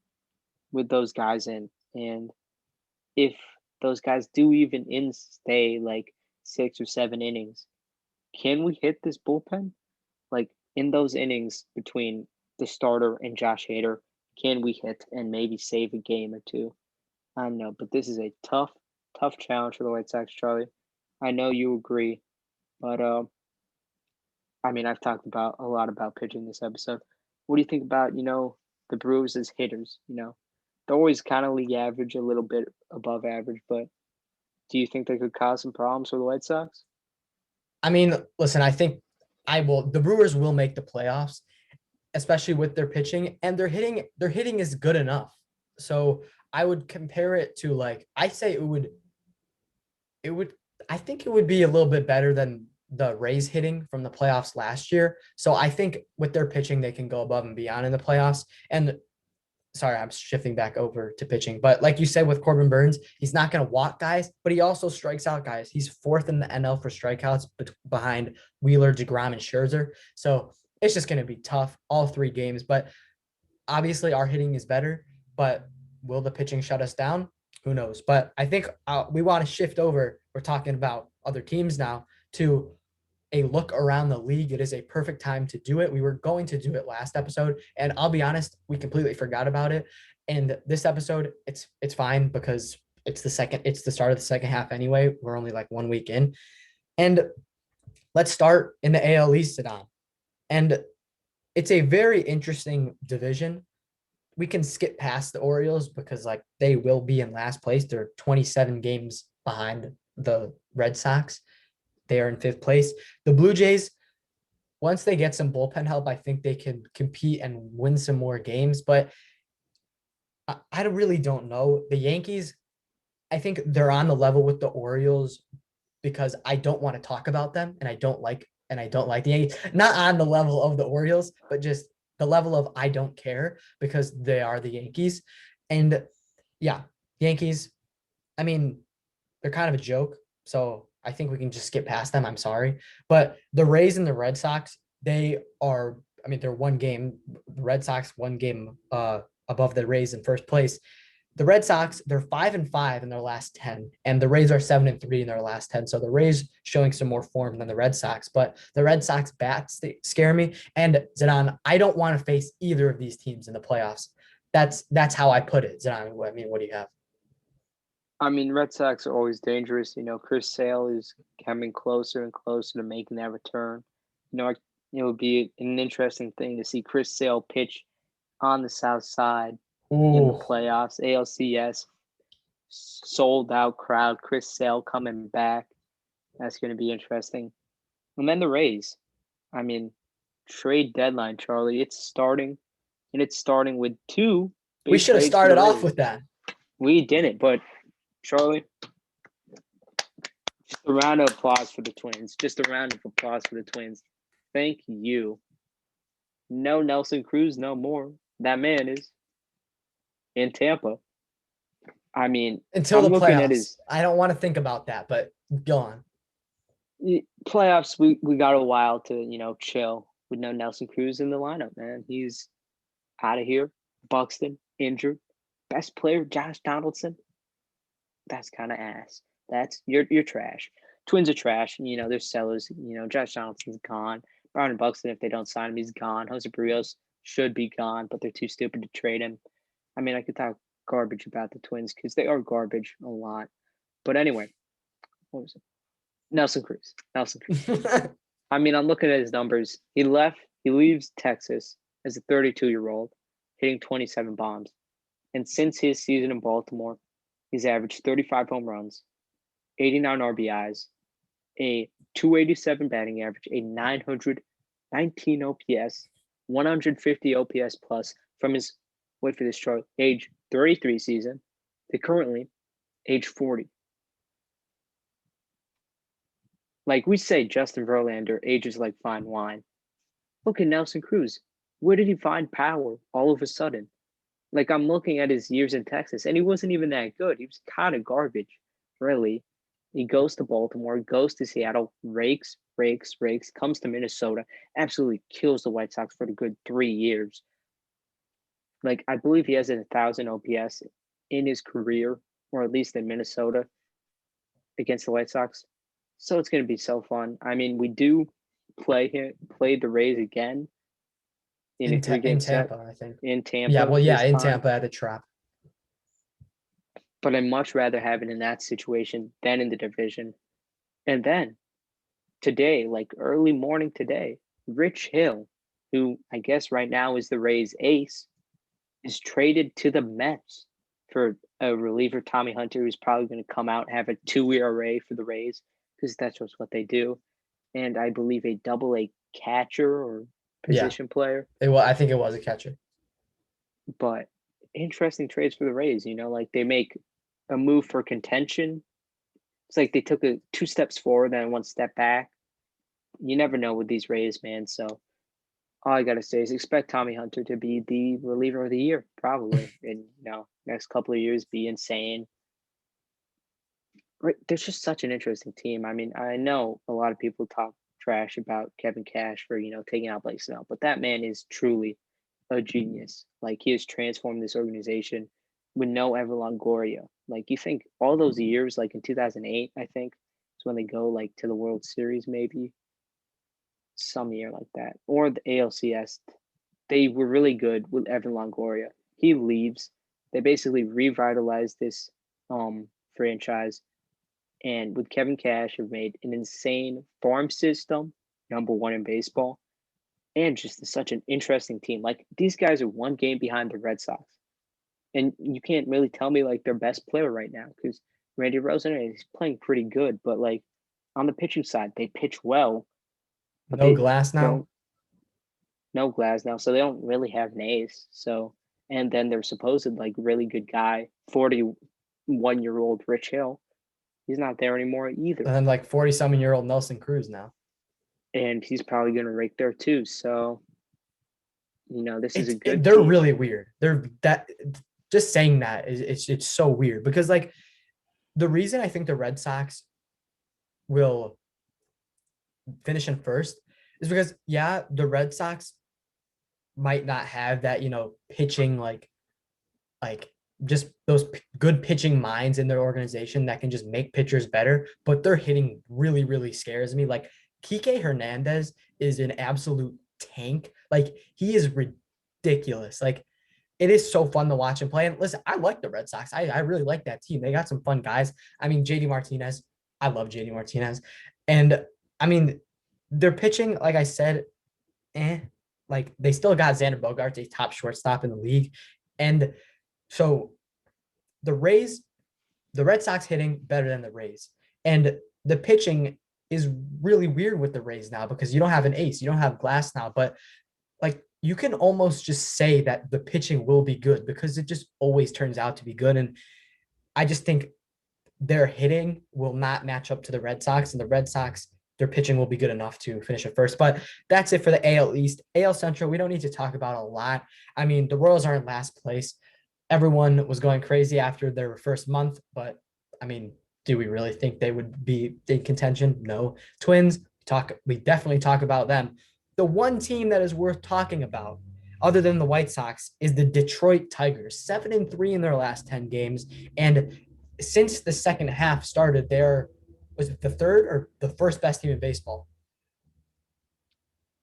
S2: with those guys in? And if those guys do even stay like 6 or 7 innings, can we hit this bullpen? Like in those innings between the starter and Josh Hader, can we hit and maybe save a game or two? I don't know, but this is a tough challenge for the White Sox, Charlie. I know you agree, but I mean, I've talked about a lot about pitching this episode. What do you think about, the Brewers as hitters? They're always kind of league average, a little bit above average, but do you think they could cause some problems for the White Sox?
S1: I mean, listen, I think the Brewers will make the playoffs, especially with their pitching, and their hitting is good enough. So I would compare it to, like, I say it would I think it would be a little bit better than the Rays hitting from the playoffs last year. So I think with their pitching, they can go above and beyond in the playoffs. And sorry, I'm shifting back over to pitching. But like you said with Corbin Burns, he's not going to walk guys, but he also strikes out guys. He's fourth in the NL for strikeouts behind Wheeler, DeGrom, and Scherzer. So it's just going to be tough all 3 games. But obviously, our hitting is better. But will the pitching shut us down? Who knows? But I think we want to shift over. We're talking about other teams now to a look around the league. It is a perfect time to do it. We were going to do it last episode, and I'll be honest, we completely forgot about it. And this episode, it's fine because it's the start of the second half anyway. We're only like 1 week in. And let's start in the AL East, Zidaan. And it's a very interesting division. We can skip past the Orioles because like they will be in last place. They're 27 games behind the Red Sox. They are in 5th place. The Blue Jays, once they get some bullpen help, I think they can compete and win some more games. But I really don't know. The Yankees, I think they're on the level with the Orioles because I don't want to talk about them and I don't like the Yankees. Not on the level of the Orioles, but just the level of I don't care because they are the Yankees. And yeah, Yankees, I mean, they're kind of a joke. So I think we can just skip past them. I'm sorry. But the Rays and the Red Sox, they're 1 game. The Red Sox 1 game above the Rays in first place. The Red Sox, they're 5-5 in their last 10, and the Rays are 7-3 in their last 10. So the Rays showing some more form than the Red Sox, but the Red Sox bats, they scare me. And Zidane, I don't want to face either of these teams in the playoffs. That's how I put it. Zidane, I mean, what do you have?
S2: I mean, Red Sox are always dangerous. Chris Sale is coming closer and closer to making that return. It would be an interesting thing to see Chris Sale pitch on the South Side in the
S1: Ooh,
S2: playoffs. ALCS, sold out crowd. Chris Sale coming back. That's going to be interesting. And then the Rays. I mean, trade deadline, Charlie. It's starting, and it's starting with 2
S1: we
S2: big
S1: should have
S2: trades for the
S1: started off
S2: Rays.
S1: with that.
S2: We didn't, but Charlie, just a round of applause for the Twins. Just a round of applause for the Twins. Thank you. No Nelson Cruz, no more. That man is in Tampa. I mean,
S1: Until
S2: I'm
S1: the
S2: looking at
S1: playoffs.
S2: his
S1: I don't want to think about that, but go on.
S2: playoffs. We got a while to chill with no Nelson Cruz in the lineup, man. He's out of here. Buxton injured. Best player Josh Donaldson. That's kind of ass. You're trash. Twins are trash. They're sellers. Josh Donaldson's gone. Brown and Buxton, if they don't sign him, he's gone. Jose Barrios should be gone, but they're too stupid to trade him. I mean, I could talk garbage about the Twins because they are garbage a lot. But anyway, what was it? Nelson Cruz. I mean, I'm looking at his numbers. He leaves Texas as a 32-year-old, hitting 27 bombs. And since his season in Baltimore, he's averaged 35 home runs, 89 RBIs, a 287 batting average, a 919 OPS, 150 OPS plus from his, wait for this chart, age 33 season to currently age 40. Like we say, Justin Verlander ages like fine wine. Look at Nelson Cruz. Where did he find power all of a sudden? Like I'm looking at his years in Texas, and he wasn't even that good. He was kind of garbage, really. He goes to Baltimore, goes to Seattle, rakes, comes to Minnesota, absolutely kills the White Sox for the good 3 years. Like I believe he has 1,000 OPS in his career, or at least in Minnesota against the White Sox. So it's going to be so fun. I mean, we do play the Rays again in a
S1: in
S2: 3-game set
S1: Tampa, I think.
S2: in
S1: Yeah,
S2: Tampa
S1: well, yeah,
S2: this
S1: in
S2: time.
S1: Tampa at the Trop.
S2: But I'd much rather have it in that situation than in the division. And then today, like early morning today, Rich Hill, who I guess right now is the Rays ace, is traded to the Mets for a reliever, Tommy Hunter, who's probably going to come out and have a 2 ERA for the Rays because that's just what they do. And I believe a double-A catcher or
S1: Yeah,
S2: position player.
S1: I think it was a catcher.
S2: But interesting trades for the Rays, like they make a move for contention. It's like they took 2 steps forward and 1 step back. You never know with these Rays, man. So all I gotta say is expect Tommy Hunter to be the reliever of the year, probably. And next couple of years be insane. Right. There's just such an interesting team. I mean, I know a lot of people talk trash about Kevin Cash for, taking out Blake Snell, but that man is truly a genius. Like he has transformed this organization with no Ever Longoria. Like you think all those years, like in 2008, I think is when they go like to the World Series, maybe some year like that, or the ALCS. They were really good with Evan Longoria. He leaves. They basically revitalized this franchise, and with Kevin Cash, have made an insane farm system, #1 in baseball, and just such an interesting team. Like these guys are 1 game behind the Red Sox, and you can't really tell me like their best player right now because Randy Rosen is playing pretty good, but like on the pitching side, they pitch well, but
S1: No
S2: they
S1: Glass now.
S2: don't no Glass now, so they don't really have an ace. So, and then their supposed like really good guy, 41-year-old Rich Hill, he's not there anymore either,
S1: And then like 40-something-year-old Nelson Cruz now.
S2: and he's probably going to rake there too. So, this is a good
S1: They're
S2: team.
S1: really weird. They're that just saying that is it's so weird because like the reason I think the Red Sox will finish in first is because the Red Sox might not have that, pitching like just those good pitching minds in their organization that can just make pitchers better, but their hitting really, really scares me. Like Kike Hernandez is an absolute tank. Like he is ridiculous. Like it is so fun to watch him play. And listen, I like the Red Sox. I really like that team. They got some fun guys. I mean, JD Martinez. I love JD Martinez. And I mean, their pitching, like I said, like they still got Xander Bogaerts, a top shortstop in the league. And so the Red Sox hitting better than the Rays. And the pitching is really weird with the Rays now because you don't have an ace. You don't have Glass now. But like you can almost just say that the pitching will be good because it just always turns out to be good. And I just think their hitting will not match up to the Red Sox, and the Red Sox, their pitching will be good enough to finish it first. But that's it for the AL East. AL Central, we don't need to talk about a lot. I mean, the Royals are in last place. Everyone was going crazy after their first month, but I mean, do we really think they would be in contention? No. Twins, we definitely talk about them. The one team that is worth talking about, other than the White Sox, is the Detroit Tigers. 7-3 in their last 10 games. And since the second half started, was it the third or the first best team in baseball?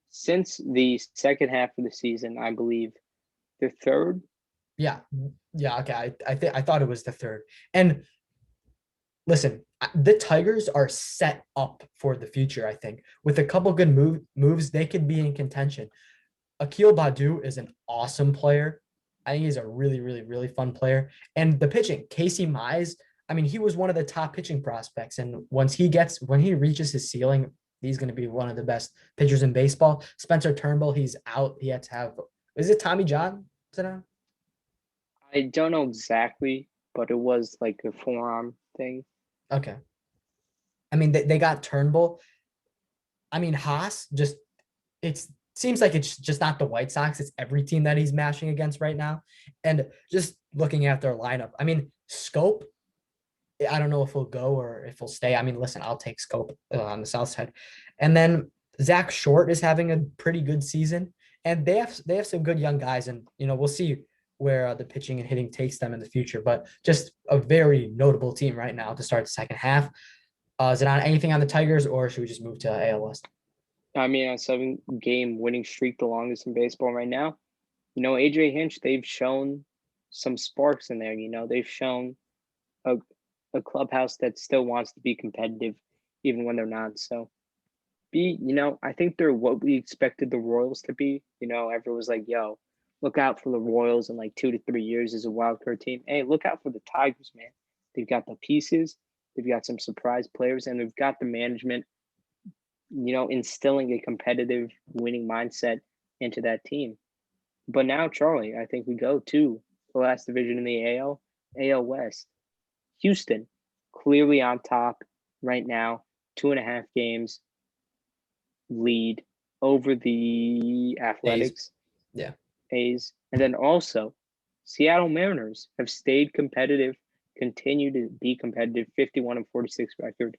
S2: Since the second half of the season, I believe the third.
S1: Yeah. Okay. I thought it was the third. And listen, the Tigers are set up for the future. I think with a couple good moves, they could be in contention. Akil Badu is an awesome player. I think he's a really, really, really fun player. And the pitching, Casey Mize, I mean, he was one of the top pitching prospects. And when he reaches his ceiling, he's going to be one of the best pitchers in baseball. Spencer Turnbull, he's out. He had to have, is it Tommy John? Is it on?
S2: I don't know exactly, but it was like a forearm thing.
S1: Okay. I mean, they got Turnbull. I mean, Haas just, it's seems like it's just not the White Sox. It's every team that he's mashing against right now. And just looking at their lineup, I mean, Scope, I don't know if he'll go or if he'll stay. I mean, listen, I'll take Scope on the south side. And then Zach Short is having a pretty good season. And they have some good young guys. And, we'll see where the pitching and hitting takes them in the future. But just a very notable team right now to start the second half. Is it on anything on the Tigers, or should we just move to AL West?
S2: I mean, a 7-game winning streak, the longest in baseball right now. AJ Hinch, they've shown some sparks in there. They've shown a, a clubhouse that still wants to be competitive, even when they're not. So, I think they're what we expected the Royals to be. Everyone was like, yo, look out for the Royals in like 2 to 3 years as a wild card team. Hey, look out for the Tigers, man. They've got the pieces, they've got some surprise players, and they've got the management, instilling a competitive winning mindset into that team. But now, Charlie, I think we go to the last division in the AL West. Houston, clearly on top right now, 2.5 games lead over the Athletics.
S1: Yeah.
S2: A's. And then also, Seattle Mariners have stayed competitive, continue to be competitive, 51-46 record.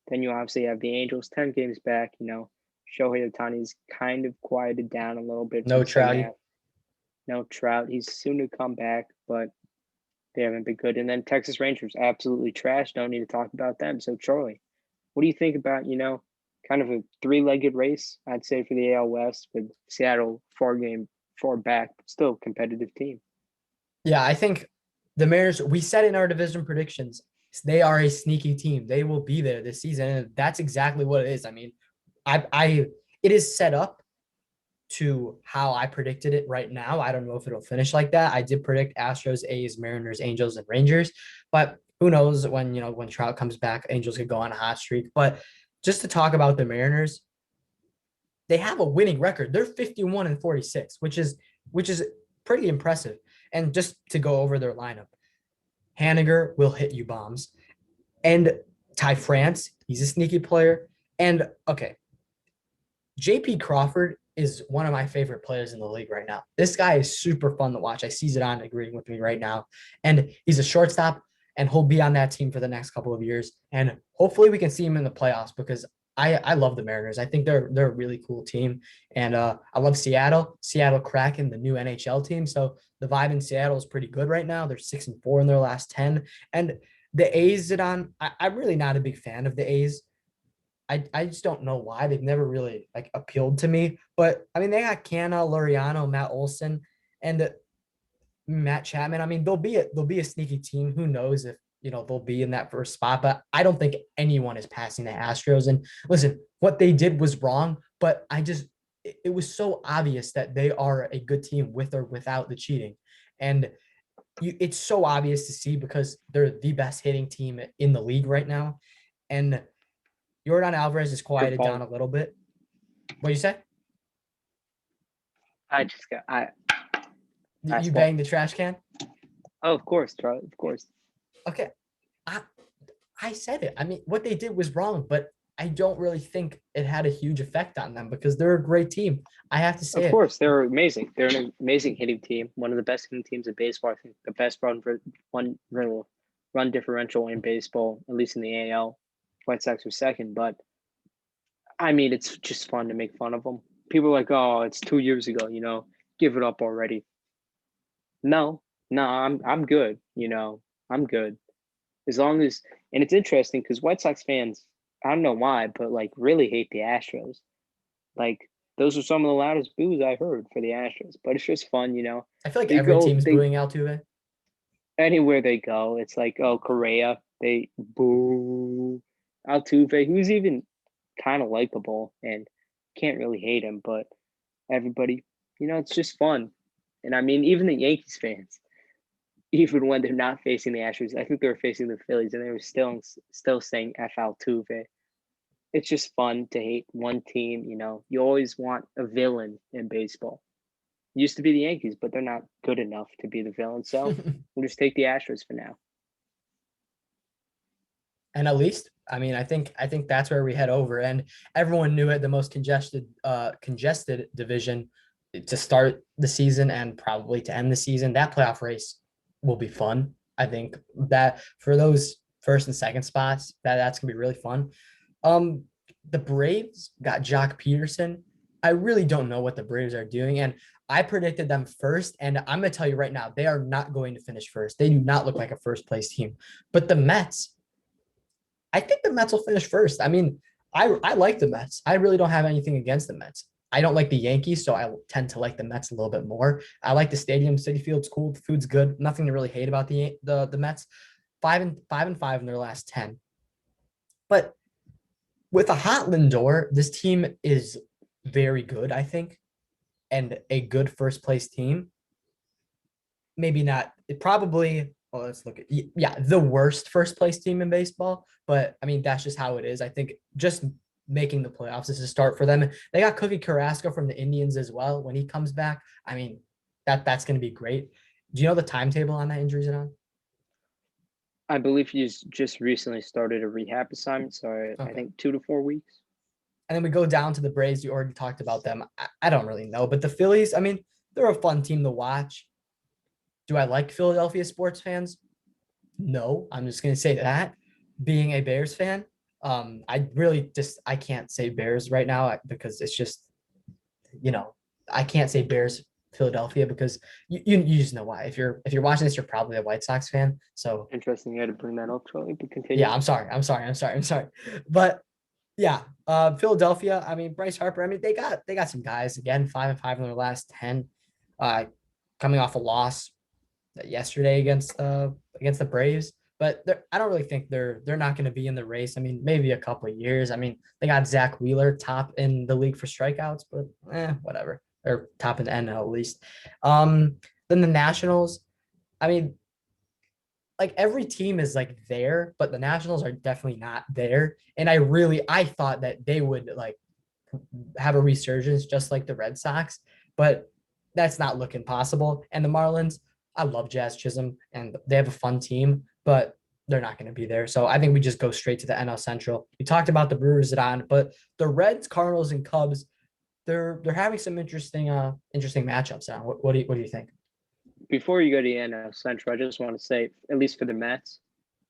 S2: Then you obviously have the Angels, 10 games back. Shohei Ohtani's kind of quieted down a little bit.
S1: No Trouty.
S2: No Trout. He's soon to come back, but they haven't been good. And then Texas Rangers, absolutely trash. Don't need to talk about them. So, Charlie, what do you think about, kind of a 3-legged race, I'd say, for the AL West with Seattle far back, but still a competitive team?
S1: Yeah, I think the Mariners, we said in our division predictions, they are a sneaky team. They will be there this season. And that's exactly what it is. I mean, it is set up to how I predicted it right now. I don't know if it'll finish like that. I did predict Astros, A's, Mariners, Angels, and Rangers, but who knows when Trout comes back, Angels could go on a hot streak. But just to talk about the Mariners, they have a winning record. They're 51-46, which is pretty impressive. And just to go over their lineup, Haniger will hit you bombs. And Ty France, he's a sneaky player. And okay, JP Crawford is one of my favorite players in the league right now. This guy is super fun to watch. I see Zidaan agreeing with me right now. And he's a shortstop, and he'll be on that team for the next couple of years. And hopefully we can see him in the playoffs, because I love the Mariners. I think they're a really cool team. And I love Seattle Kraken, the new NHL team. So the vibe in Seattle is pretty good right now. They're 6-4 in their last 10. And the A's, Zidaan, I'm really not a big fan of the A's. I just don't know why. They've never really appealed to me. But I mean, they got Canna, Laureano, Matt Olson, and Matt Chapman. I mean, they'll be a sneaky team. Who knows if they'll be in that first spot, but I don't think anyone is passing the Astros. And listen, what they did was wrong, but it was so obvious that they are a good team with or without the cheating. And it's so obvious to see because they're the best hitting team in the league right now. And Yordan Alvarez is quieted down a little bit. What you say? You banged the trash can?
S2: Oh, of course, Charlie. Of course.
S1: Okay. I said it. I mean, what they did was wrong, but I don't really think it had a huge effect on them because they're a great team. I have to say,
S2: of course, they're amazing. They're an amazing hitting team. One of the best hitting teams in baseball. I think the best run differential in baseball, at least in the AL. White Sox were second, but I mean, it's just fun to make fun of them. People are like, "Oh, it's 2 years ago. Give it up already." No, I'm good. I'm good. As long as, and it's interesting because White Sox fans, I don't know why, but really hate the Astros. Those are some of the loudest boos I heard for the Astros. But it's just fun,
S1: I feel like every team's booing Altuve.
S2: Anywhere they go, it's like, oh, Correa, They boo Altuve, who's even kind of likable and can't really hate him, but everybody, it's just fun. And I mean, even the Yankees fans, even when they're not facing the Astros, I think they were facing the Phillies, and they were still saying F Altuve. It's just fun to hate one team. You always want a villain in baseball. Used to be the Yankees, but they're not good enough to be the villain. So we'll just take the Astros for now.
S1: And at least, I mean, I think that's where we head over. And everyone knew it, the most congested division to start the season and probably to end the season. That playoff race will be fun. I think that for those first and second spots, that's gonna be really fun. Um, the Braves got Jock Peterson. I really don't know what the Braves are doing, and I predicted them first. And I'm gonna tell you right now, they are not going to finish first. They do not look like a first place team. But the Mets, I think the Mets will finish first. I mean, I like the Mets. I really don't have anything against the Mets. I don't like the Yankees, so I tend to like the Mets a little bit more. I like the stadium. City Field's cool. The food's good. Nothing to really hate about the Mets. 5-5 in their last 10. But with a hot Lindor, this team is very good, I think, and a good first place team. Maybe not. It probably. Well, let's look at the worst first place team in baseball. But I mean, that's just how it is. I think just making the playoffs is a start for them. They got Cookie Carrasco from the Indians as well. When he comes back, I mean, that's going to be great. Do you know the timetable on that injury, Zidaan?
S2: I believe he's just recently started a rehab assignment, so I
S1: Okay.
S2: think 2 to 4 weeks.
S1: And then we go down to the Braves. You already talked about them. I don't really know, but the Phillies, I mean, they're a fun team to watch. Do I like Philadelphia sports fans? No, I'm just going to say that. Being a Bears fan, I really just I can't say Bears right now because it's just I can't say Bears Philadelphia because you just know why. If you're watching this, you're probably a White Sox fan. So
S2: Interesting you had to bring that up, Charlie, but
S1: yeah,
S2: continue.
S1: I'm sorry. But yeah, Philadelphia. I mean, Bryce Harper. I mean, they got some guys again, 5-5 in their last 10. Uh, coming off a loss yesterday against the Braves. But I don't really think they're not going to be in the race. I mean, maybe a couple of years. I mean, they got Zach Wheeler top in the league for strikeouts, but whatever. Or top in the NL at least. Then the Nationals. I mean, like every team is like there, but the Nationals are definitely not there. And I thought that they would like have a resurgence just like the Red Sox, but that's not looking possible. And the Marlins, I love Jazz Chisholm and they have a fun team, but they're not going to be there. So I think we just go straight to the NL Central. We talked about the Brewers Zidaan, but the Reds, Cardinals, and Cubs, they're having some interesting matchups now. What do you think?
S2: Before you go to the NL Central, I just want to say, at least for the Mets,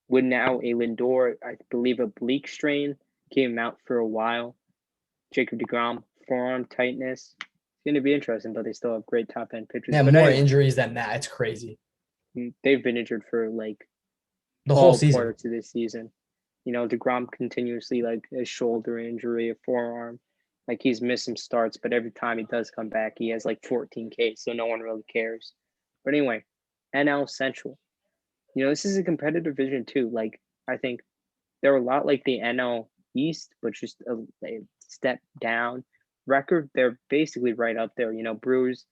S2: with now a Lindor, I believe a bleak strain came out for a while. Jacob DeGrom, forearm tightness. It's going to be interesting, but they still have great top end pitchers.
S1: Yeah,
S2: But
S1: more
S2: anyway,
S1: injuries than that. It's crazy.
S2: they've been injured for like
S1: The whole
S2: all
S1: season.
S2: parts of this season. DeGrom continuously like a shoulder injury, a forearm. Like he's missed some starts, but every time he does come back, he has like 14 Ks, so no one really cares. But anyway, NL Central. This is a competitive division too. Like I think they're a lot like the NL East, but just a step down. Record, they're basically right up there. Brewers,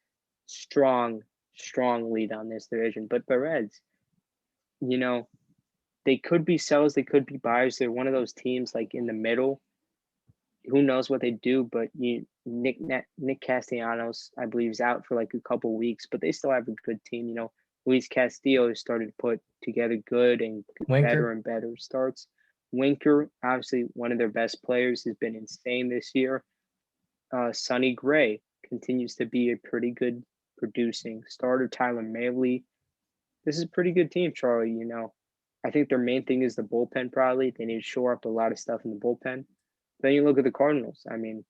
S2: strong, strong lead on this division. But the Reds, you know, they could be sellers, they could be buyers. They're one of those teams like in the middle. Who knows what they do? But Nick Castellanos, I believe, is out for like a couple weeks, but they still have a good team. Luis Castillo has started to put together good and better
S1: Winker.
S2: and better starts. Winker, obviously one of their best players, has been insane this year. Sonny Gray continues to be a pretty good producing starter. Tyler Mahle, this is a pretty good team, Charlie. I think their main thing is the bullpen. Probably they need to shore up a lot of stuff in the bullpen. Then you look at the Cardinals. I mean,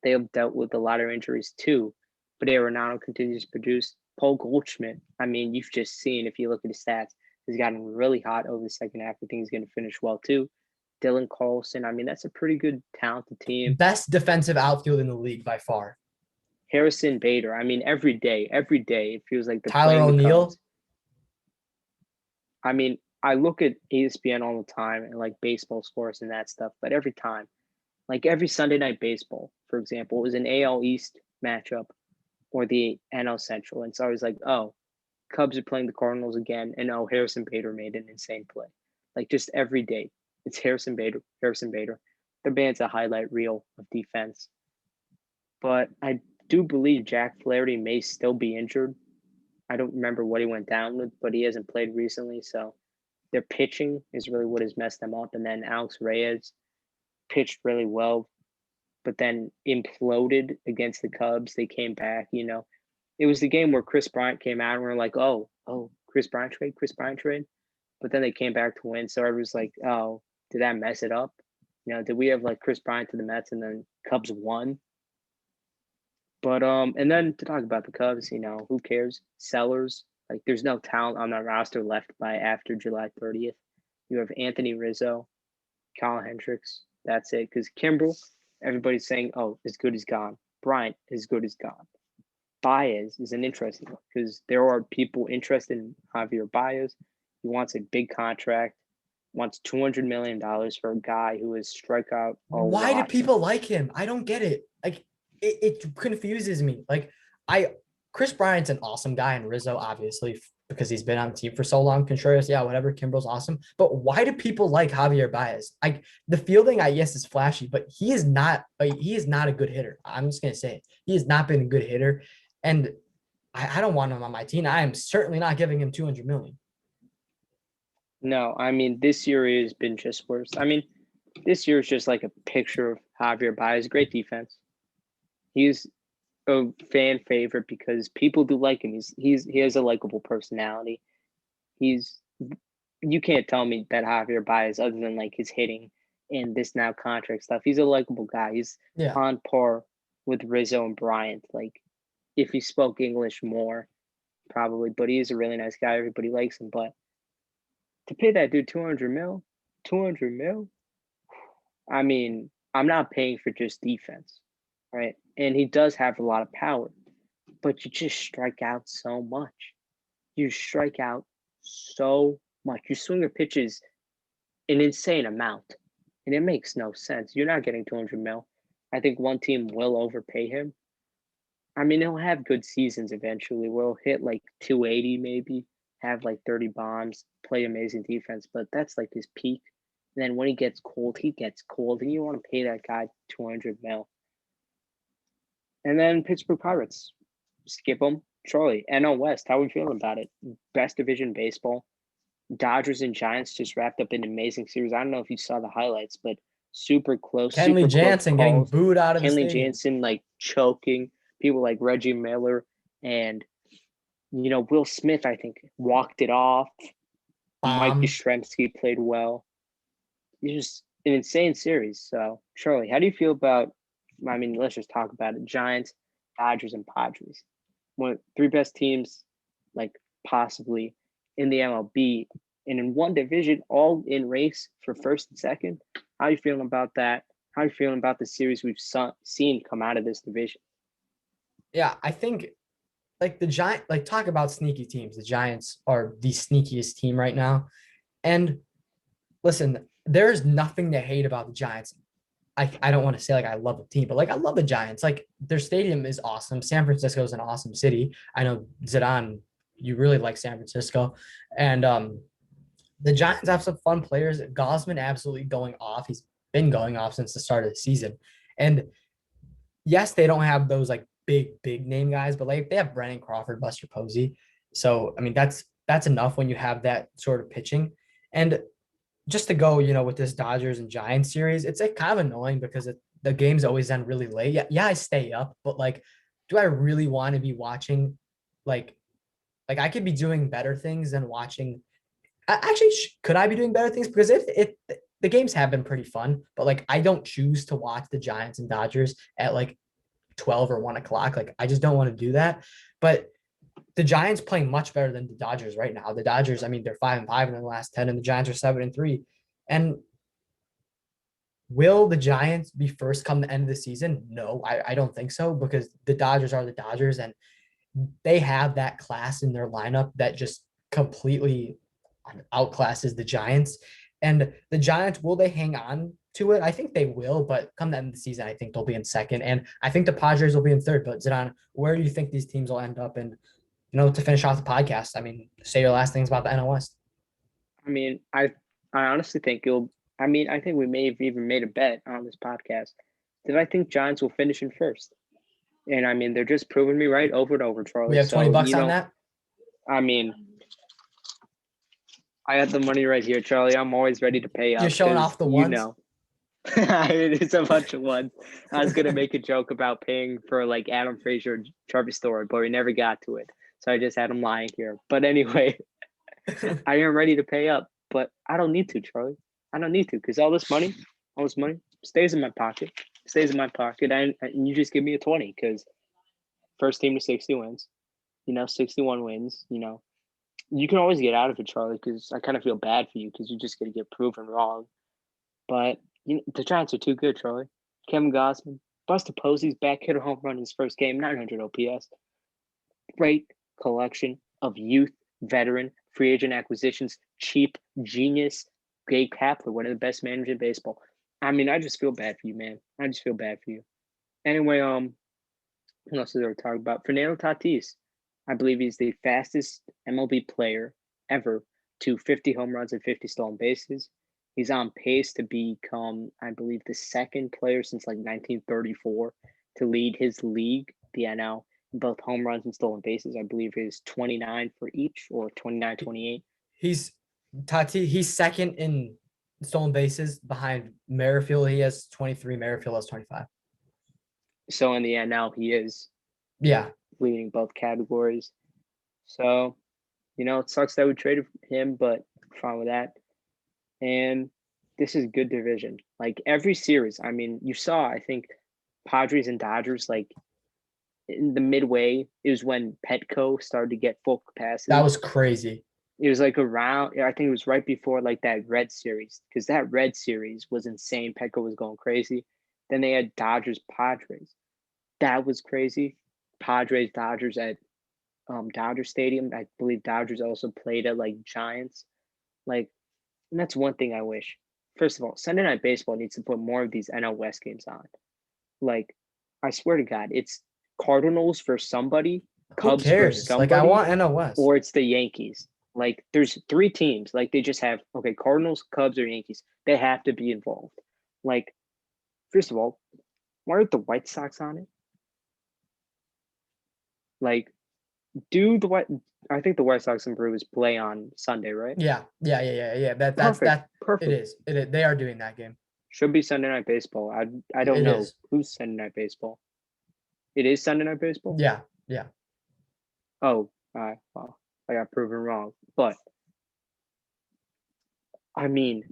S2: they have dealt with a lot of injuries too, but Arenado continues to produce. Paul Goldschmidt, I mean, you've just seen if you look at his stats, he's gotten really hot over the second half. I think he's going to finish well too. Dylan Carlson, I mean, that's a pretty good, talented team.
S1: Best defensive outfield in the league by far.
S2: Harrison Bader, I mean, every day, it feels like they're
S1: Tyler
S2: playing the
S1: O'Neill.
S2: Cubs. I mean, I look at ESPN all the time and like baseball scores and that stuff, but every time, like every Sunday night baseball, for example, it was an AL East matchup or the NL Central. And so I was like, oh, Cubs are playing the Cardinals again. And oh, Harrison Bader made an insane play. Like just every day, it's Harrison Bader, Harrison Bader. The band's a highlight reel of defense. But I do believe Jack Flaherty may still be injured. I don't remember what he went down with, but he hasn't played recently. So their pitching is really what has messed them up. And then Alex Reyes pitched really well, but then imploded against the Cubs. They came back, It was the game where Chris Bryant came out and we're like, oh, Chris Bryant trade, Chris Bryant trade. But then they came back to win. So everyone's like, oh, did that mess it up? Did we have like Chris Bryant to the Mets and then Cubs won? But and then to talk about the Cubs, who cares? Sellers, like there's no talent on that roster left by after July 30th. You have Anthony Rizzo, Kyle Hendricks. That's it. Because Kimbrel, everybody's saying, oh, as good as gone. Bryant, as good as gone. Baez is an interesting one because there are people interested in Javier Baez. He wants a big contract, wants $200 million for a guy who has struck out a
S1: Why do
S2: lot.
S1: people like him? I don't get it. Like it confuses me. Like Chris Bryant's an awesome guy, and Rizzo obviously because he's been on the team for so long. Contreras, yeah, whatever. Kimbrel's awesome, but why do people like Javier Baez? Like the fielding, I guess, is flashy, but he is not. He is not a good hitter. I'm just gonna say it. He has not been a good hitter, and I don't want him on my team. I am certainly not giving him 200 million.
S2: No, I mean, this year has been just worse. I mean, this year is just like a picture of Javier Baez. Great defense. He's a fan favorite because people do like him. He has a likable personality. You can't tell me that Javier Baez, other than like his hitting and this now contract stuff, he's a likable guy. He's
S1: Yeah,
S2: on par with Rizzo and Bryant. Like if he spoke English more, probably, but he is a really nice guy. Everybody likes him. But to pay that dude 200 mil, I mean, I'm not paying for just defense, right? And he does have a lot of power, but you just strike out so much. You strike out so much. You swing your pitches an insane amount, and it makes no sense. You're not getting 200 mil. I think one team will overpay him. I mean, he'll have good seasons eventually. We'll hit like 280 maybe, have like 30 bombs, play amazing defense, but that's like his peak. And then when he gets cold, and you want to pay that guy 200 mil. And then Pittsburgh Pirates, skip them. Charlie, NL West, how are we feeling about it? Best division baseball. Dodgers and Giants just wrapped up an amazing series. I don't know if you saw the highlights, but
S1: Kenley
S2: super close
S1: Jansen getting
S2: calls.
S1: booed out of the
S2: Kenley
S1: stadium.
S2: Jansen like choking people like Reggie Miller and Will Smith. I think walked it off. Mike
S1: Bomb.
S2: Yastrzemski played well. It's just an insane series. So Charlie, how do you feel about? I mean, let's just talk about it. Giants, Dodgers, and Padres. Three best teams, like possibly in the MLB, and in one division, all in race for first and second. How are you feeling about that? How are you feeling about the series we've seen come out of this division?
S1: Yeah, I think like the Giant, like talk about sneaky teams. The Giants are the sneakiest team right now. And listen, there's nothing to hate about the Giants. I don't want to say like I love the team, but like I love the Giants. Like their stadium is awesome. San Francisco is an awesome city. I know Zidaan, you really like San Francisco. And the Giants have some fun players. Gosman absolutely going off. He's been going off since the start of the season. And yes, they don't have those like big name guys, but like they have Brennan Crawford, Buster Posey. So I mean that's enough when you have that sort of pitching. And just to go, with this Dodgers and Giants series, it's like kind of annoying because the games always end really late. Yeah, I stay up, but like, do I really want to be watching like I could be doing better things than watching. Actually, could I be doing better things? Because if the games have been pretty fun, but like I don't choose to watch the Giants and Dodgers at like 12 or 1 o'clock. Like I just don't want to do that. But the Giants playing much better than the Dodgers right now. The Dodgers, I mean, they're 5-5 in the last 10, and the Giants are 7-3. And will the Giants be first come the end of the season? No, I don't think so because the Dodgers are the Dodgers and they have that class in their lineup that just completely outclasses the Giants. And the Giants, will they hang on to it? I think they will, but come the end of the season, I think they'll be in second. And I think the Padres will be in third. But Zidane, where do you think these teams will end up? And, to finish off the podcast, I mean, say your last things about the NL West.
S2: I mean, I honestly think you'll. I mean, I think we may have even made a bet on this podcast that I think Giants will finish in first. And I mean, they're just proving me right over and over, Charlie.
S1: We have 20
S2: So,
S1: bucks on that.
S2: I mean, I have the money right here, Charlie. I'm always ready to pay up.
S1: You're showing off the ones.
S2: It's a bunch of ones. I was gonna make a joke about paying for like Adam Frazier, Trevor Story, but we never got to it. So I just had him lying here. But anyway, I am ready to pay up, but I don't need to, Charlie. I don't need to because all this money stays in my pocket. And you just give me a 20 because first team to 60 wins. 61 wins. You can always get out of it, Charlie, because I kind of feel bad for you because you're just going to get proven wrong. But the Giants are too good, Charlie. Kevin Gausman, Buster Posey's back, hit a home run in his first game, 900 OPS. Great collection of youth, veteran, free agent acquisitions, cheap, genius. Gabe Kapler, one of the best managers in baseball. I mean, I just feel bad for you, man. I just feel bad for you. Anyway, what else is there to talk about? Fernando Tatis. I believe he's the fastest MLB player ever to 50 home runs and 50 stolen bases. He's on pace to become, I believe, the second player since like 1934 to lead his league, the NL, in both home runs and stolen bases. I believe is 29 for each or 29, 28.
S1: He's second in stolen bases behind Merrifield. He has 23. Merrifield has 25.
S2: So in the NL, he is leading both categories. So, it sucks that we traded him, but I'm fine with that. And this is a good division. Like every series, I mean, you saw, I think, Padres and Dodgers, like in the midway, it was when Petco started to get full capacity.
S1: That was crazy.
S2: It was like around, I think it was right before like that Red Series, because that Red Series was insane. Petco was going crazy. Then they had Dodgers, Padres. That was crazy. Padres, Dodgers at Dodger Stadium. I believe Dodgers also played at like Giants. Like, and that's one thing I wish. First of all, Sunday Night Baseball needs to put more of these NL West games on. Like, I swear to God, it's Cardinals for somebody, Cubs for somebody.
S1: Like, I want NL West.
S2: Or it's the Yankees. Like, there's three teams. Like, they just have, okay, Cardinals, Cubs, or Yankees. They have to be involved. Like, first of all, why aren't the White Sox on it? Like, I think the White Sox and Brewers play on Sunday, right?
S1: Yeah. That's perfect. It is. They are doing that game.
S2: Should be Sunday Night Baseball. I don't know who's Sunday Night Baseball. It is Sunday Night Baseball?
S1: Yeah.
S2: Oh, well, I got proven wrong. But I mean,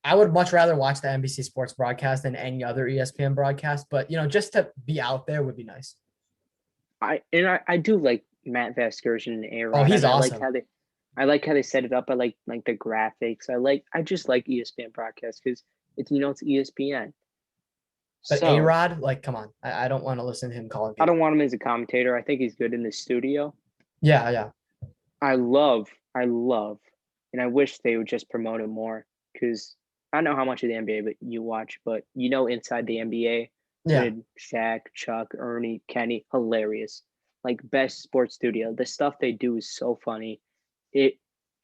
S1: I would much rather watch the NBC Sports broadcast than any other ESPN broadcast, but just to be out there would be nice.
S2: I do like Matt Vasgersian and A-Rod.
S1: Oh, he's awesome.
S2: I like how they set it up. I like the graphics. I just like ESPN broadcasts because it's ESPN.
S1: But A-Rod, like, come on. I don't want to listen to him calling.
S2: I don't want him as a commentator. I think he's good in the studio.
S1: Yeah.
S2: I love, and I wish they would just promote him more because I don't know how much of the NBA but you watch, but inside the NBA, with Shaq, Chuck, Ernie, Kenny, hilarious. Like best sports studio. The stuff they do is so funny.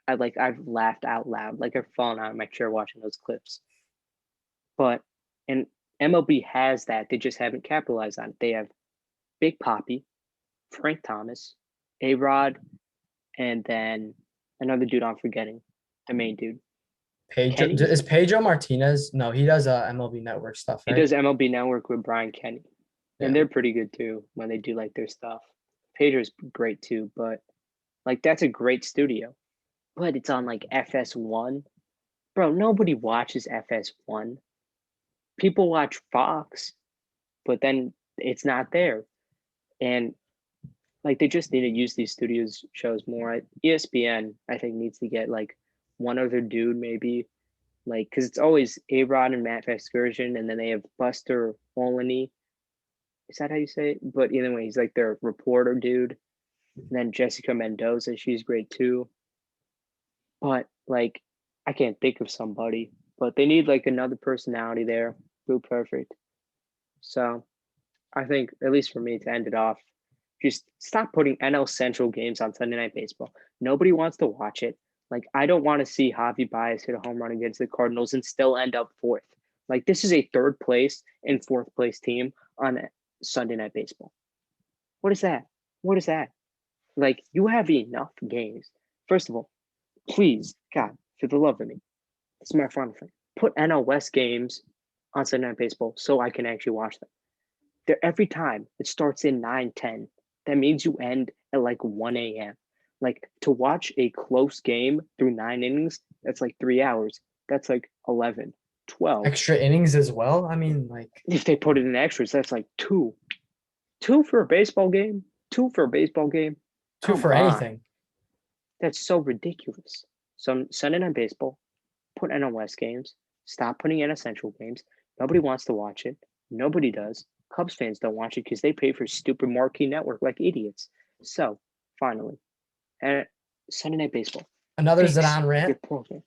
S2: I've laughed out loud. Like I've fallen out of my chair watching those clips. And MLB has that. They just haven't capitalized on it. They have Big Papi, Frank Thomas, A-Rod, and then another dude I'm forgetting, the main dude.
S1: Is Pedro Martinez? No, he does MLB Network stuff, right?
S2: He does MLB Network with Brian Kenny. And they're pretty good too when they do like their stuff. Pedro's great too, but like that's a great studio. But it's on like FS1. Bro, nobody watches FS1. People watch Fox, but then it's not there. And like they just need to use these studios shows more. ESPN, I think, needs to get like one other dude maybe. Like, because it's always A-Rod and Matt Vasgersian, and then they have Buster Olney. Is that how you say it? But either way, he's like their reporter dude. And then Jessica Mendoza, she's great too. but like I can't think of somebody. But they need like another personality there. Blue Perfect. So I think, at least for me, to end it off, just stop putting NL Central games on Sunday Night Baseball. Nobody wants to watch it. Like, I don't want to see Javi Baez hit a home run against the Cardinals and still end up fourth. Like, this is a third place and fourth place team on Sunday Night Baseball. What is that? What is that? Like, you have enough games. First of all, please, God, for the love of me, it's my final thing. Put NL West games on Sunday Night Baseball so I can actually watch them. There every time it starts in 9:10. That means you end at like 1 a.m. Like to watch a close game through 9 innings, that's like 3 hours. That's like 11, 12.
S1: Extra innings as well. I mean, like
S2: If they put it in extras, that's like two. Two for a baseball game. Two for a baseball game.
S1: two
S2: Come
S1: for
S2: on.
S1: anything.
S2: That's so ridiculous. So Sunday Night Baseball, put NL West games. Stop putting in essential games. Nobody wants to watch it. Nobody does. Cubs fans don't watch it because they pay for stupid marquee network like idiots. So, finally, and Sunday Night Baseball.
S1: Another
S2: Fix
S1: Zidaan
S2: your
S1: rant.
S2: program.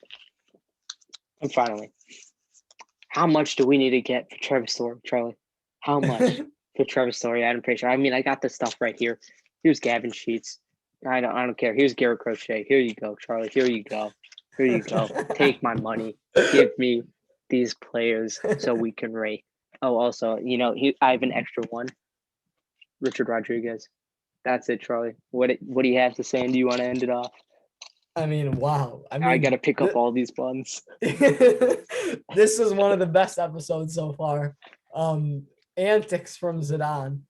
S2: And finally, how much do we need to get for Trevor Story, Charlie? How much for Trevor Story? Adam Frazier. I mean, I got this stuff right here. Here's Gavin Sheets. I don't care. Here's Garrett Crochet. Here you go, Charlie. Here you go. Here you go. Take my money. Give me these players so we can rate. Oh, also, I have an extra one. Richard Rodriguez. That's it, Charlie. What do you have to say, and do you want to end it off?
S1: I mean, wow.
S2: I got to pick up all these buns.
S1: This is one of the best episodes so far. Antics from Zidaan.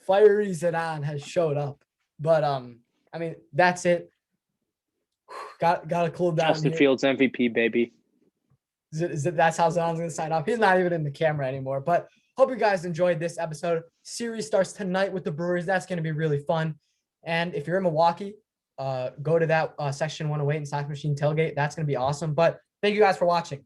S1: Fiery Zidaan has showed up. But I mean, that's it. Got to cool down.
S2: Justin Fields MVP, baby.
S1: That's how Zidane's gonna sign off. He's not even in the camera anymore. But hope you guys enjoyed this episode. Series starts tonight with the Brewers. That's gonna be really fun. And if you're in Milwaukee, go to that Section 108 and Sox Machine tailgate. That's gonna be awesome. But thank you guys for watching.